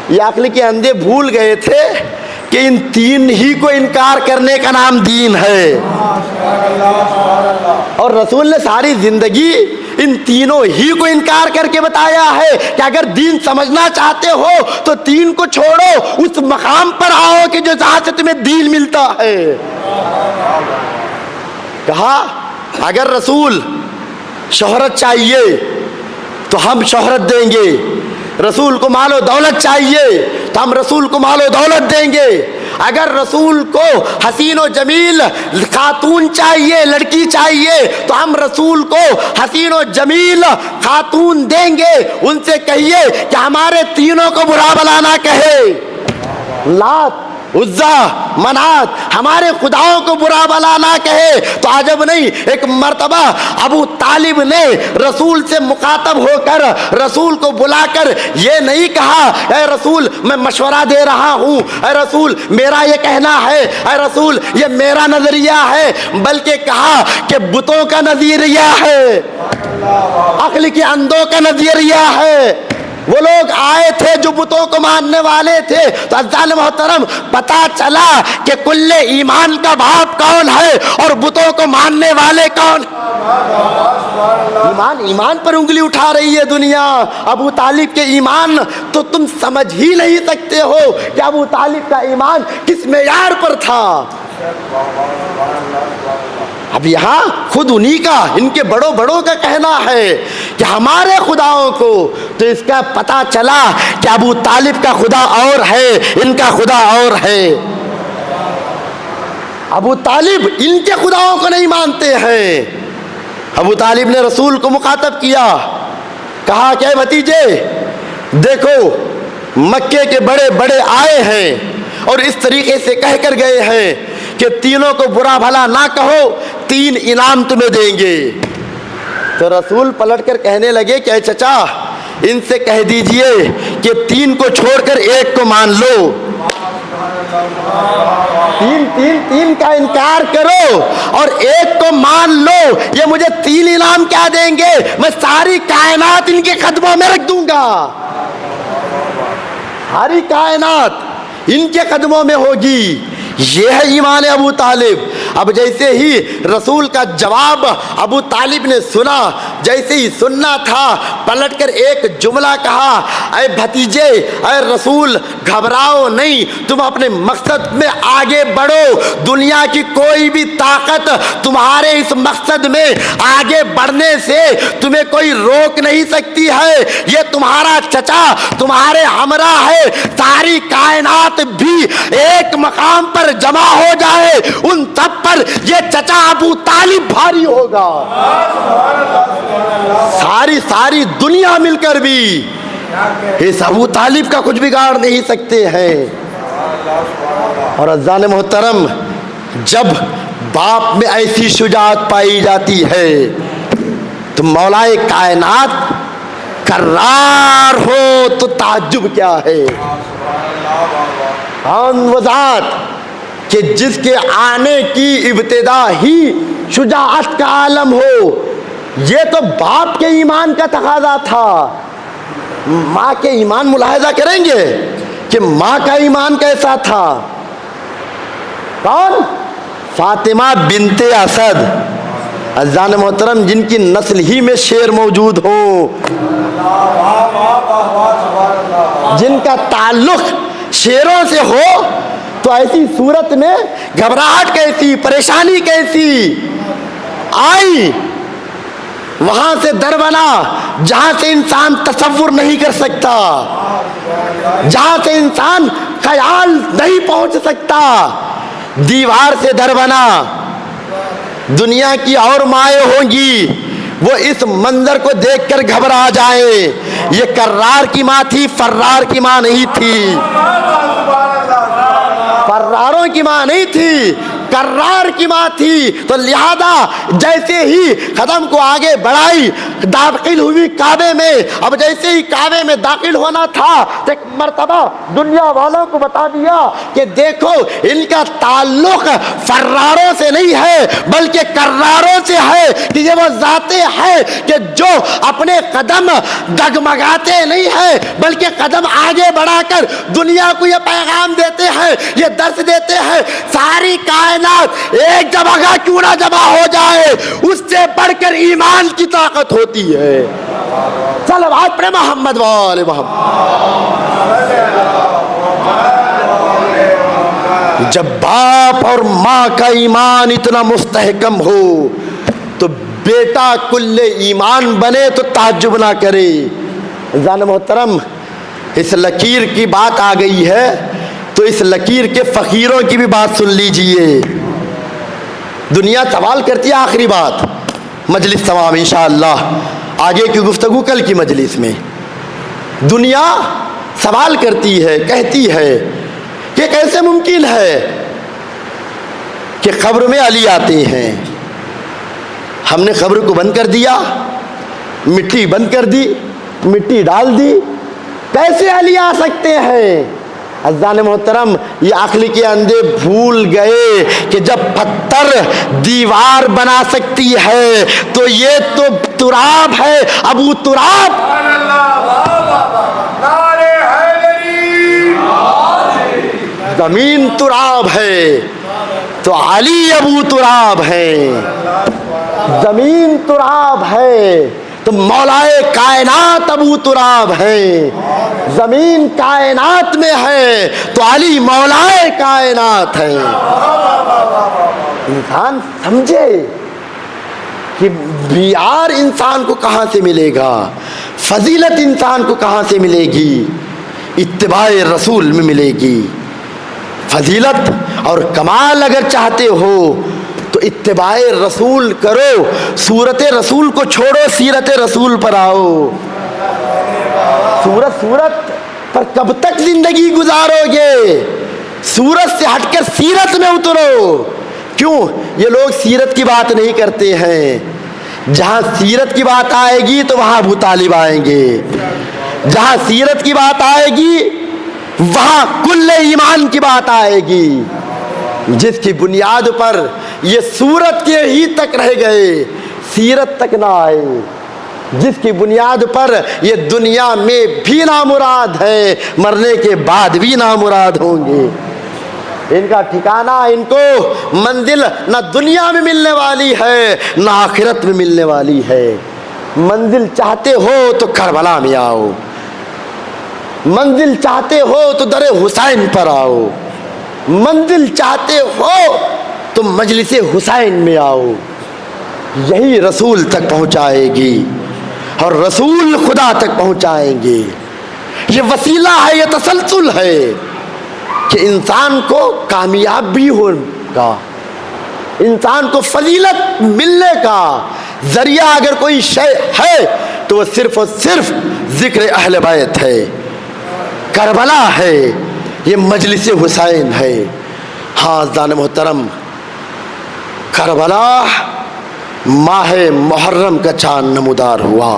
یہ عقل کے اندھے بھول گئے تھے کہ ان 3 ہی کو انکار کرنے کا نام دین ہے. اور رسول نے ساری زندگی ان تینوں ہی کو انکار کر کے بتایا ہے کہ اگر دین سمجھنا چاہتے ہو تو 3 کو چھوڑو, اس مقام پر آؤ کہ جو جہاں سے تمہیں دین ملتا ہے. کہا اگر رسول شہرت چاہیے تو ہم شہرت دیں گے, رسول کو مال و دولت چاہیے تو ہم رسول کو مال و دولت دیں گے, اگر رسول کو حسین و جمیل خاتون چاہیے, لڑکی چاہیے تو ہم رسول کو حسین و جمیل خاتون دیں گے. ان سے کہیے کہ ہمارے تینوں کو برا بھلا نہ کہے. لات, عزا, منات ہمارے خداؤں کو برا بھلا نہ کہے. تو عجب نہیں, ایک مرتبہ ابو طالب نے رسول سے مخاطب ہو کر رسول کو بلا کر یہ نہیں کہا اے رسول میں مشورہ دے رہا ہوں, اے رسول میرا یہ کہنا ہے, اے رسول یہ میرا نظریہ ہے, بلکہ کہا کہ بتوں کا نظریہ ہے, عقل کے اندھوں کا نظریہ ہے. وہ لوگ آئے تھے جو بتوں کو ماننے والے تھے. تو عزیزان محترم, پتا چلا کہ کل ایمان کا باپ کون ہے اور بتوں کو ماننے والے کون. ایمان پر انگلی اٹھا رہی ہے دنیا. ابو طالب کے ایمان تو تم سمجھ ہی نہیں سکتے ہو کہ ابو طالب کا ایمان کس معیار پر تھا. اب یہاں خود انہی کا, ان کے بڑوں بڑوں کا کہنا ہے کہ ہمارے خداؤں کو, تو اس کا پتا چلا کہ ابو طالب کا خدا اور ہے, ان کا خدا اور ہے. ابو طالب ان کے خداؤں کو نہیں مانتے ہیں. ابو طالب نے رسول کو مخاطب کیا, کہا کہ بھتیجے دیکھو مکے کے بڑے بڑے آئے ہیں اور اس طریقے سے کہہ کر گئے ہیں کہ تینوں کو برا بھلا نہ کہو, 3 انعام تمہیں دیں گے. تو رسول پلٹ کر کہنے لگے کہ اے چچا ان سے کہہ دیجئے کہ 3 کو چھوڑ کر 1 کو مان لو. 3 کا انکار کرو اور 1 کو مان لو. یہ مجھے 3 انعام کیا دیں گے, میں ساری کائنات ان کے قدموں میں رکھ دوں گا. ساری کائنات ان کے قدموں میں ہوگی. یہ ہے ایمان ابو طالب. اب جیسے ہی رسول کا جواب ابو طالب نے سنا، جیسے ہی سننا تھا پلٹ کر ایک جملہ کہا، اے بھتیجے، اے رسول گھبراؤ نہیں، تم اپنے مقصد میں آگے بڑھو. دنیا کی کوئی بھی طاقت تمہارے اس مقصد میں آگے بڑھنے سے تمہیں کوئی روک نہیں سکتی ہے. یہ تمہارا چچا تمہارے ہمراہ ہے. ساری کائنات بھی ایک مقام پر جمع ہو جائے، ان سب پر یہ چچا ابو طالب بھاری ہوگا. ساری دنیا مل کر بھی اس ابو طالب کا کچھ بگاڑ نہیں سکتے ہیں. اور عزیزان محترم، جب باپ میں ایسی شجاعت پائی جاتی ہے تو مولائے کائنات کرار ہو تو تعجب کیا ہے. وہ ذات کہ جس کے آنے کی ابتدا ہی شجاعت کا عالم ہو. یہ تو باپ کے ایمان کا تقاضا تھا. ماں کے ایمان ملاحظہ کریں گے کہ ماں کا ایمان کیسا تھا. کون؟ فاطمہ بنت اسد. عزیزان محترم، جن کی نسل ہی میں شیر موجود ہو، جن کا تعلق شیروں سے ہو، تو ایسی صورت میں گھبراہٹ کیسی، پریشانی کیسی آئی. وہاں سے در بنا جہاں سے انسان تصور نہیں کر سکتا، جہاں سے انسان خیال نہیں پہنچ سکتا. دیوار سے در بنا. دنیا کی اور مائیں ہوں گی، وہ اس منظر کو دیکھ کر گھبرا جائیں. یہ کرار کی ماں تھی، فرار کی ماں نہیں تھی. فراروں کی ماں نہیں تھی، کرار کی ماں تھی. تو لہذا جیسے ہی قدم کو آگے بڑھائی، داخل ہوئی کعبے میں. اب جیسے ہی کعبے میں داخل ہونا تھا، ایک مرتبہ دنیا والوں کو بتا دیا کہ دیکھو، ان کا تعلق فراروں سے نہیں ہے بلکہ کراروں سے ہے. کہ یہ وہ ذاتیں ہیں کہ جو اپنے قدم ڈگمگاتے نہیں ہیں بلکہ قدم آگے بڑھا کر دنیا کو یہ پیغام دیتے ہیں، یہ درس دیتے ہیں. ساری کائنات ایک جگہ کیوں نہ جمع ہو جائے، اس سے بڑھ کر ایمان کی طاقت ہوتی ہے. صلوات پڑھے محمد وآل محمد. جب باپ اور ماں کا ایمان اتنا مستحکم ہو تو بیٹا کل ایمان بنے تو تعجب نہ کرے. عزیزان محترم، اس لکیر کی بات آ گئی ہے تو اس لکیر کے فقیروں کی بھی بات سن لیجئے. دنیا سوال کرتی ہے، آخری بات، مجلس تمام انشاءاللہ، آگے کی گفتگو کل کی مجلس میں. دنیا سوال کرتی ہے، کہتی ہے کہ کیسے ممکن ہے کہ قبر میں علی آتے ہیں. ہم نے قبر کو بند کر دیا، مٹی بند کر دی، مٹی ڈال دی، کیسے علی آ سکتے ہیں؟ عزیزان محترم، یہ عقل کے اندھے بھول گئے کہ جب پتھر دیوار بنا سکتی ہے تو یہ تو تراب ہے، ابو تراب. زمین تراب ہے تو علی ابو تراب ہے. زمین تراب ہے تو مولائے کائنات ابو تراب ہے. زمین کائنات میں ہے تو علی مولائے کائنات ہے. انسان سمجھے کہ بیار انسان کو کہاں سے ملے گا، فضیلت انسان کو کہاں سے ملے گی. اتباع رسول میں ملے گی. فضیلت اور کمال اگر چاہتے ہو تو اتباع رسول کرو. سورت رسول کو چھوڑو، سیرت رسول پر آؤ. سورت پر کب تک زندگی گزارو گے؟ سورت سے ہٹ کر سیرت میں اترو. کیوں یہ لوگ سیرت کی بات نہیں کرتے ہیں؟ جہاں سیرت کی بات آئے گی تو وہاں ابو طالب آئیں گے. جہاں سیرت کی بات آئے گی وہاں کل ایمان کی بات آئے گی. جس کی بنیاد پر یہ سورت کے ہی تک رہ گئے، سیرت تک نہ آئے. جس کی بنیاد پر یہ دنیا میں بھی نامراد ہے، مرنے کے بعد بھی نامراد ہوں گے۔ ان کا ٹھکانہ، ان کو منزل نہ دنیا میں ملنے والی ہے نہ آخرت میں ملنے والی ہے۔ منزل چاہتے ہو تو کربلا میں آؤ، منزل چاہتے ہو تو در حسین پر آؤ، منزل چاہتے ہو تو مجلس حسین میں آؤ۔ یہی رسول تک پہنچائے گی اور رسول خدا تک پہنچائیں گے۔ یہ وسیلہ ہے، یہ تسلسل ہے کہ انسان کو کامیاب بھی ہوگا، انسان کو فضیلت ملنے کا ذریعہ اگر کوئی شے ہے تو وہ صرف اور صرف ذکر اہل بیت ہے، کربلا ہے، یہ مجلس حسین ہے۔ ہاں عزیزان محترم، کربلا ماہ محرم کا چاند نمودار ہوا۔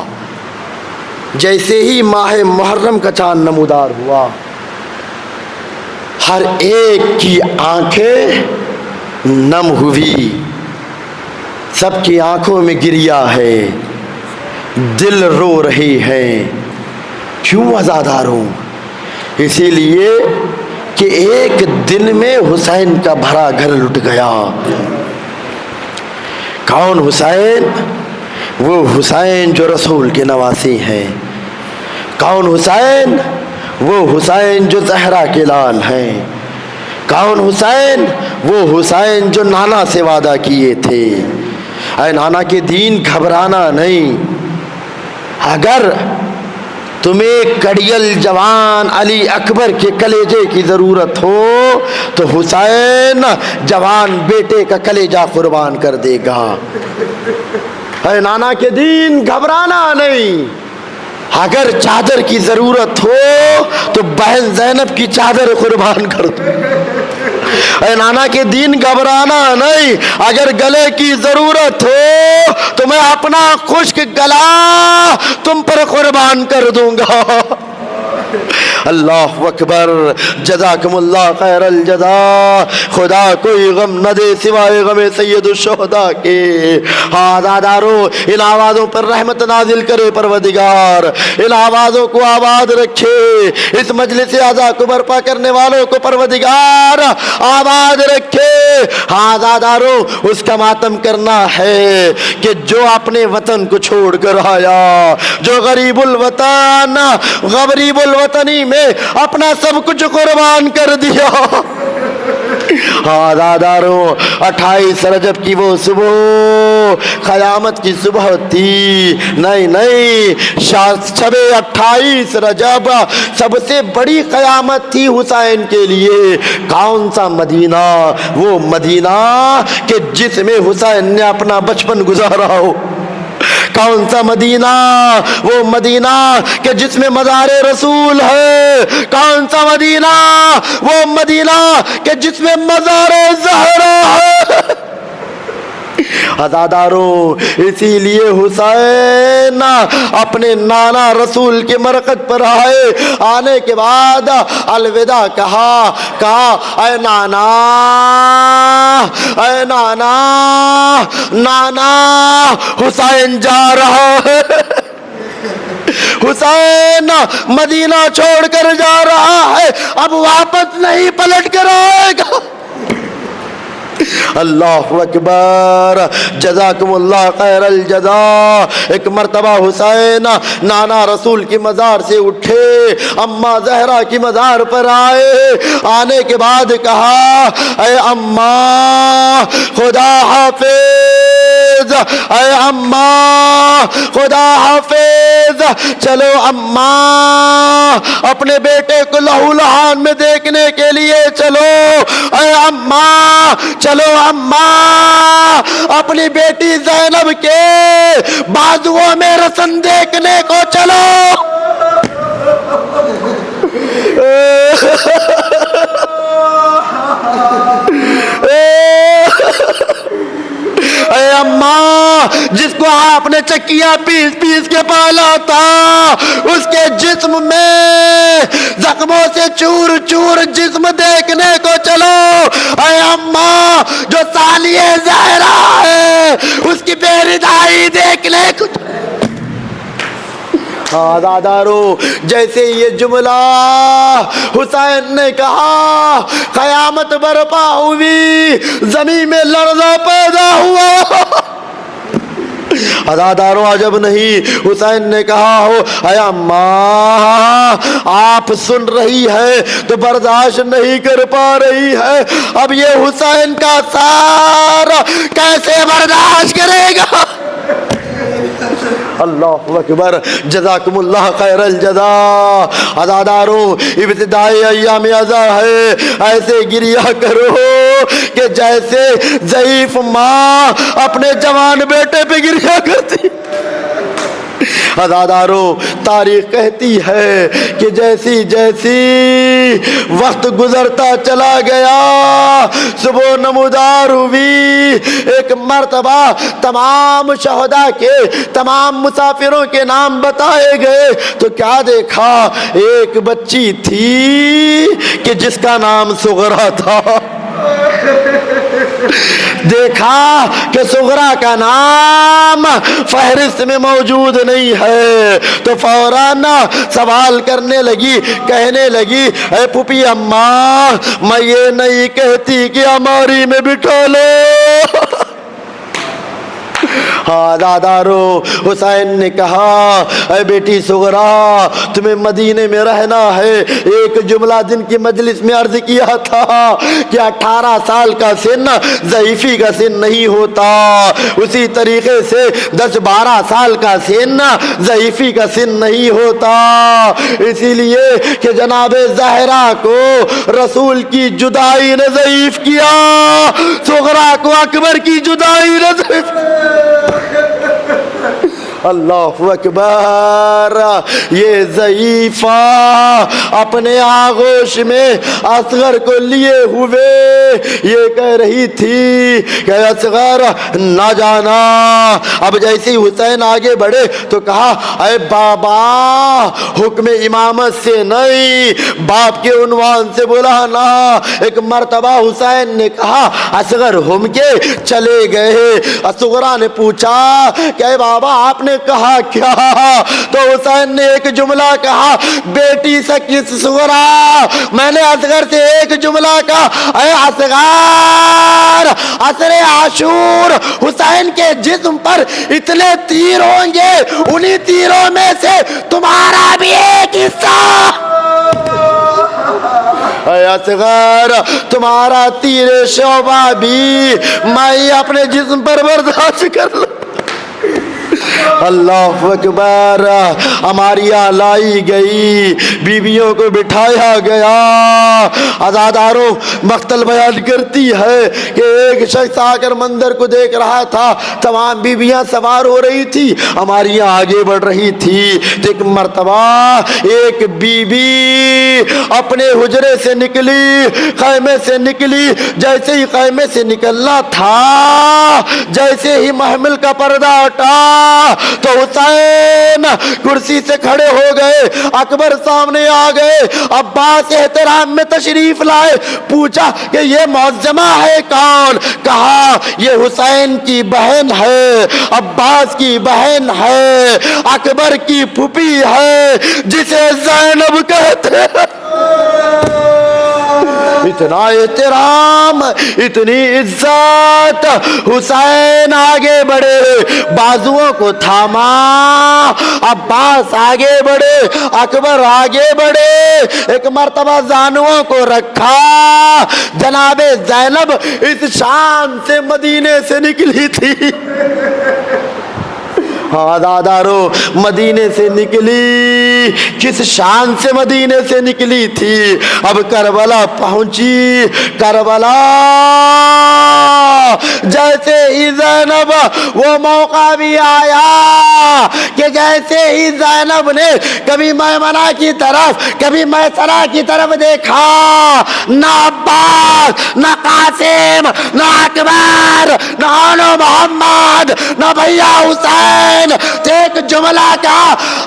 جیسے ہی ماہ محرم کا چاند نمودار ہوا، ہر ایک کی آنکھیں نم ہوئی، سب کی آنکھوں میں گریا ہے، دل رو رہی ہے۔ کیوں عزاداروں؟ اسی لیے کہ ایک دن میں حسین کا بھرا گھر لٹ گیا۔ کون حسین؟ وہ حسین جو رسول کے نواسی ہیں۔ کون حسین؟ وہ حسین جو زہرا کے لال ہیں۔ کون حسین؟ وہ حسین جو نانا سے وعدہ کیے تھے، اے نانا کے دین گھبرانا نہیں، اگر تمہیں کڑیل جوان علی اکبر کے کلیجے کی ضرورت ہو تو حسین جوان بیٹے کا کلیجہ قربان کر دے گا۔ اے نانا کے دین گھبرانا نہیں، اگر چادر کی ضرورت ہو تو بہن زینب کی چادر قربان کر دو۔ اے نانا کے دین گھبرانا نہیں، اگر گلے کی ضرورت ہو تو میں اپنا خشک گلا تم پر قربان کر دوں گا۔ اللہ اکبر، جزاکم اللہ خیر الجزا۔ خدا کوئی غم نہ دے سوائے غم سید الشہداء کے۔ ہاں دادارو، ان آوازوں پر رحمت نازل کرے پروردگار، ان آوازوں کو آباد رکھے، اس مجلس اعزا کو برپا کرنے والوں کو پروردگار آباد رکھے۔ ہاں دادارو، اس کا ماتم کرنا ہے کہ جو اپنے وطن کو چھوڑ کر آیا، جو غریب الوطن، غریب الوطنی میں اپنا سب کچھ قربان کر دیا۔ ہاں داداروں، 28 رجب کی وہ صبح قیامت کی صبح تھی۔ نہیں، شب 28 رجب سب سے بڑی قیامت تھی حسین کے لیے۔ کون سا مدینہ؟ وہ مدینہ کہ جس میں حسین نے اپنا بچپن گزارا ہو۔ کون سا مدینہ؟ وہ مدینہ کہ جس میں مزار رسول ہے۔ کون سا مدینہ؟ وہ مدینہ کہ جس میں مزار زہرا ہے۔ عزاداروں، اسی لیے حسین اپنے نانا رسول کے مرقد پر آئے، آنے کے بعد الوداع کہا اے نانا، اے نانا، نانا حسین جا رہا ہے، حسین مدینہ چھوڑ کر جا رہا ہے، اب واپس نہیں پلٹ کر آئے گا۔ اللہ اکبر، جزاکم اللہ خیر الجزا۔ ایک مرتبہ حسین نانا رسول کی مزار سے اٹھے، اماں زہرا کی مزار پر آئے، آنے کے بعد کہا اے اماں خدا حافظ، اے اماں خدا حافظ، چلو اماں اپنے بیٹے کو لہو لہان میں دیکھنے کے لیے چلو، اے اماں چلو اماں اپنی بیٹی زینب کے بازوؤں میں رسن دیکھنے کو چلو۔ اے اماں، جس کو آپ نے چکیاں پیس پیس کے پالا تھا، اس کے جسم میں زخموں سے چور چور جسم دیکھنے کو چلو۔ اے اماں، جو سالیہ زہرا ہے، اس کی بے ردائی دیکھنے کو چلو۔ عزادارو جیسے یہ جملہ حسین نے کہا قیامت برپا ہوئی زمین میں لرزہ پیدا ہوا عزادارو عجب نہیں حسین نے کہا ہو اے اماں آپ سن رہی ہے تو برداشت نہیں کر پا رہی ہے اب یہ حسین کا سارا کیسے برداشت کرے گا اللہ اکبر جزاکم اللہ خیر الجزا عزادارو ابتدائی ایام عزا ہے ایسے گریا کرو کہ جیسے ضعیف ماں اپنے جوان بیٹے پہ گریا کرتی عزادارو تاریخ کہتی ہے کہ جیسی جیسی وقت گزرتا چلا گیا صبح نمودار ہوئی ایک مرتبہ تمام شہداء کے تمام مسافروں کے نام بتائے گئے تو کیا دیکھا ایک بچی تھی کہ جس کا نام صغرا تھا دیکھا کہ صغرا کا نام فہرست میں موجود نہیں ہے تو فوراً سوال کرنے لگی کہنے لگی اے پھوپھی اماں میں یہ نہیں کہتی کہ ہماری میں بٹھا لو عزادارو حسین نے کہا اے بیٹی صغرا تمہیں مدینے میں رہنا ہے ایک جملہ جن کی مجلس میں عرض کیا تھا کہ 18 سال کا سن ضعیفی کا سن نہیں ہوتا اسی طریقے سے 10-12 سال کا سن ضعیفی کا سن نہیں ہوتا اسی لیے کہ جناب زہرا کو رسول کی جدائی نے ضعیف کیا صغرا کو اکبر کی جدائی نے ضعیف اللہ اکبر یہ ضعیفہ اپنے آغوش میں اصغر کو لیے ہوئے یہ کہہ رہی تھی کہ اصغر نہ جانا اب جیسے حسین آگے بڑھے تو کہا اے بابا حکم امامت سے نہیں باپ کے عنوان سے بلانا ایک مرتبہ حسین نے کہا اصغر ہم کے چلے گئے صغرا نے پوچھا کہ اے بابا آپ نے کہا کیا تو حسین نے ایک جملہ کہا بیٹی سے کس صغرا میں نے اصغر سے ایک جملہ کہا اے اصغر عصر عاشور حسین کے جسم پر اتنے تیر ہوں گے انہی تیروں میں سے تمہارا بھی ایک حصہ اے اصغر تمہارا تیر شعبہ بھی میں اپنے جسم پر برداشت کر لوں اللہ اکبر ہماریاں لائی گئی بیویوں کو بٹھایا گیا عزادارو مقتل بیان کرتی ہے کہ ایک شخص آ کر منظر کو دیکھ رہا تھا تمام بیویاں سوار ہو رہی تھی ہماریاں آگے بڑھ رہی تھی ایک مرتبہ ایک بی بی اپنے حجرے سے نکلی خیمے سے نکلی جیسے ہی خیمے سے نکلنا تھا جیسے ہی محمل کا پردہ ہٹا تو حسین کرسی سے کھڑے ہو گئے اکبر سامنے آ گئے عباس احترام میں تشریف لائے پوچھا کہ یہ معظمہ ہے کون کہا یہ حسین کی بہن ہے عباس کی بہن ہے اکبر کی پھوپھی ہے جسے زینب کہتے ہیں اتنا احترام اتنی عزت حسین آگے بڑھے بازوؤں کو تھاما عباس آگے بڑھے اکبر آگے بڑھے ایک مرتبہ زانوؤں کو رکھا جناب زینب اس شام سے مدینے سے نکلی تھی عزادارو مدینے سے نکلی کس شان سے مدینے سے نکلی تھی اب کربلا پہنچی کربلا جیسے ہی زینب وہ موقع بھی آیا کہ جیسے ہی زینب نے کبھی میمنہ کی طرف کبھی میسرہ کی طرف دیکھا نہ عباس نہ قاسم نہ اکبر نہ آنو محمد نہ بھیا حسین ایک جملہ کا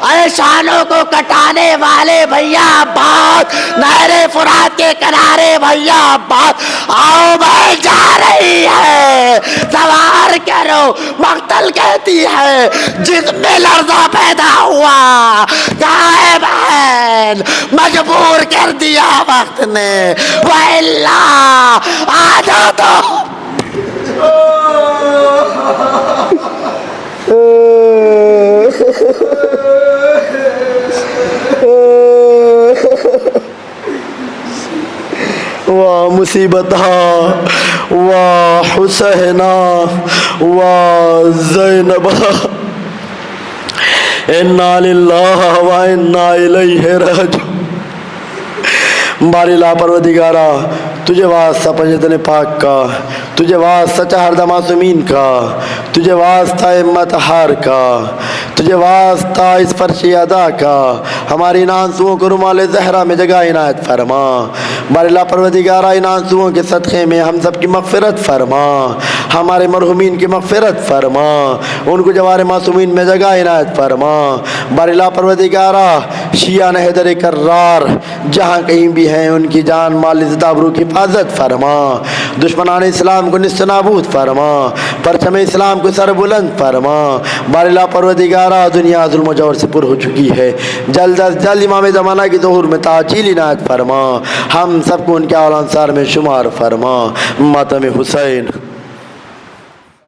اے شانوں کو کٹانے والے بھیا عباس نہر فرات کے کنارے بھیا عباس آؤ بھائی جا رہی ہے سوار کرو مقتل کہتی ہے جس میں لرزہ پیدا ہوا کر دیا وقت نے، وَإِلَّا آجا تو واہ مصیبتہ، واہ حسینہ، واہ زینبہ، اِنَّا لِلَّهِ وَإِنَّا إِلَيْهِ راجعون۔ باری لا پروردگارا، تجھے واسطہ پنجتن پاک کا، تجھے واسطہ چہردہ معصومین کا، تجھے واسطہ امت ہار کا، تجھے واسطہ اس فرش ادا کا، ہماری ان آنسوؤں کو رومال زہرا میں جگہ عنایت فرما۔ باری لا پروردگارا، ان آنسوؤں کے صدقے میں ہم سب کی مغفرت فرما، ہمارے مرحومین کی مغفرت فرما، ان کو جوار معصومین میں جگہ عنایت فرما۔ باری لا پروردگارا، شیعہ حیدر کرار جہاں کہیں بھی ہیں ان کی جان مال عزت آبرو کی حفاظت فرما، دشمنان اسلام کو نست نابود فرما، پرچم اسلام کو سر بلند فرما۔ باری لا پروردگارا، دنیا ظلم و جور سے پر ہو چکی ہے، جلد از جلد امام زمانہ کی ظہور میں تعجیل عنایت فرما، ہم سب کو ان کے اعلی انصار میں شمار فرما۔ ماتم حسین۔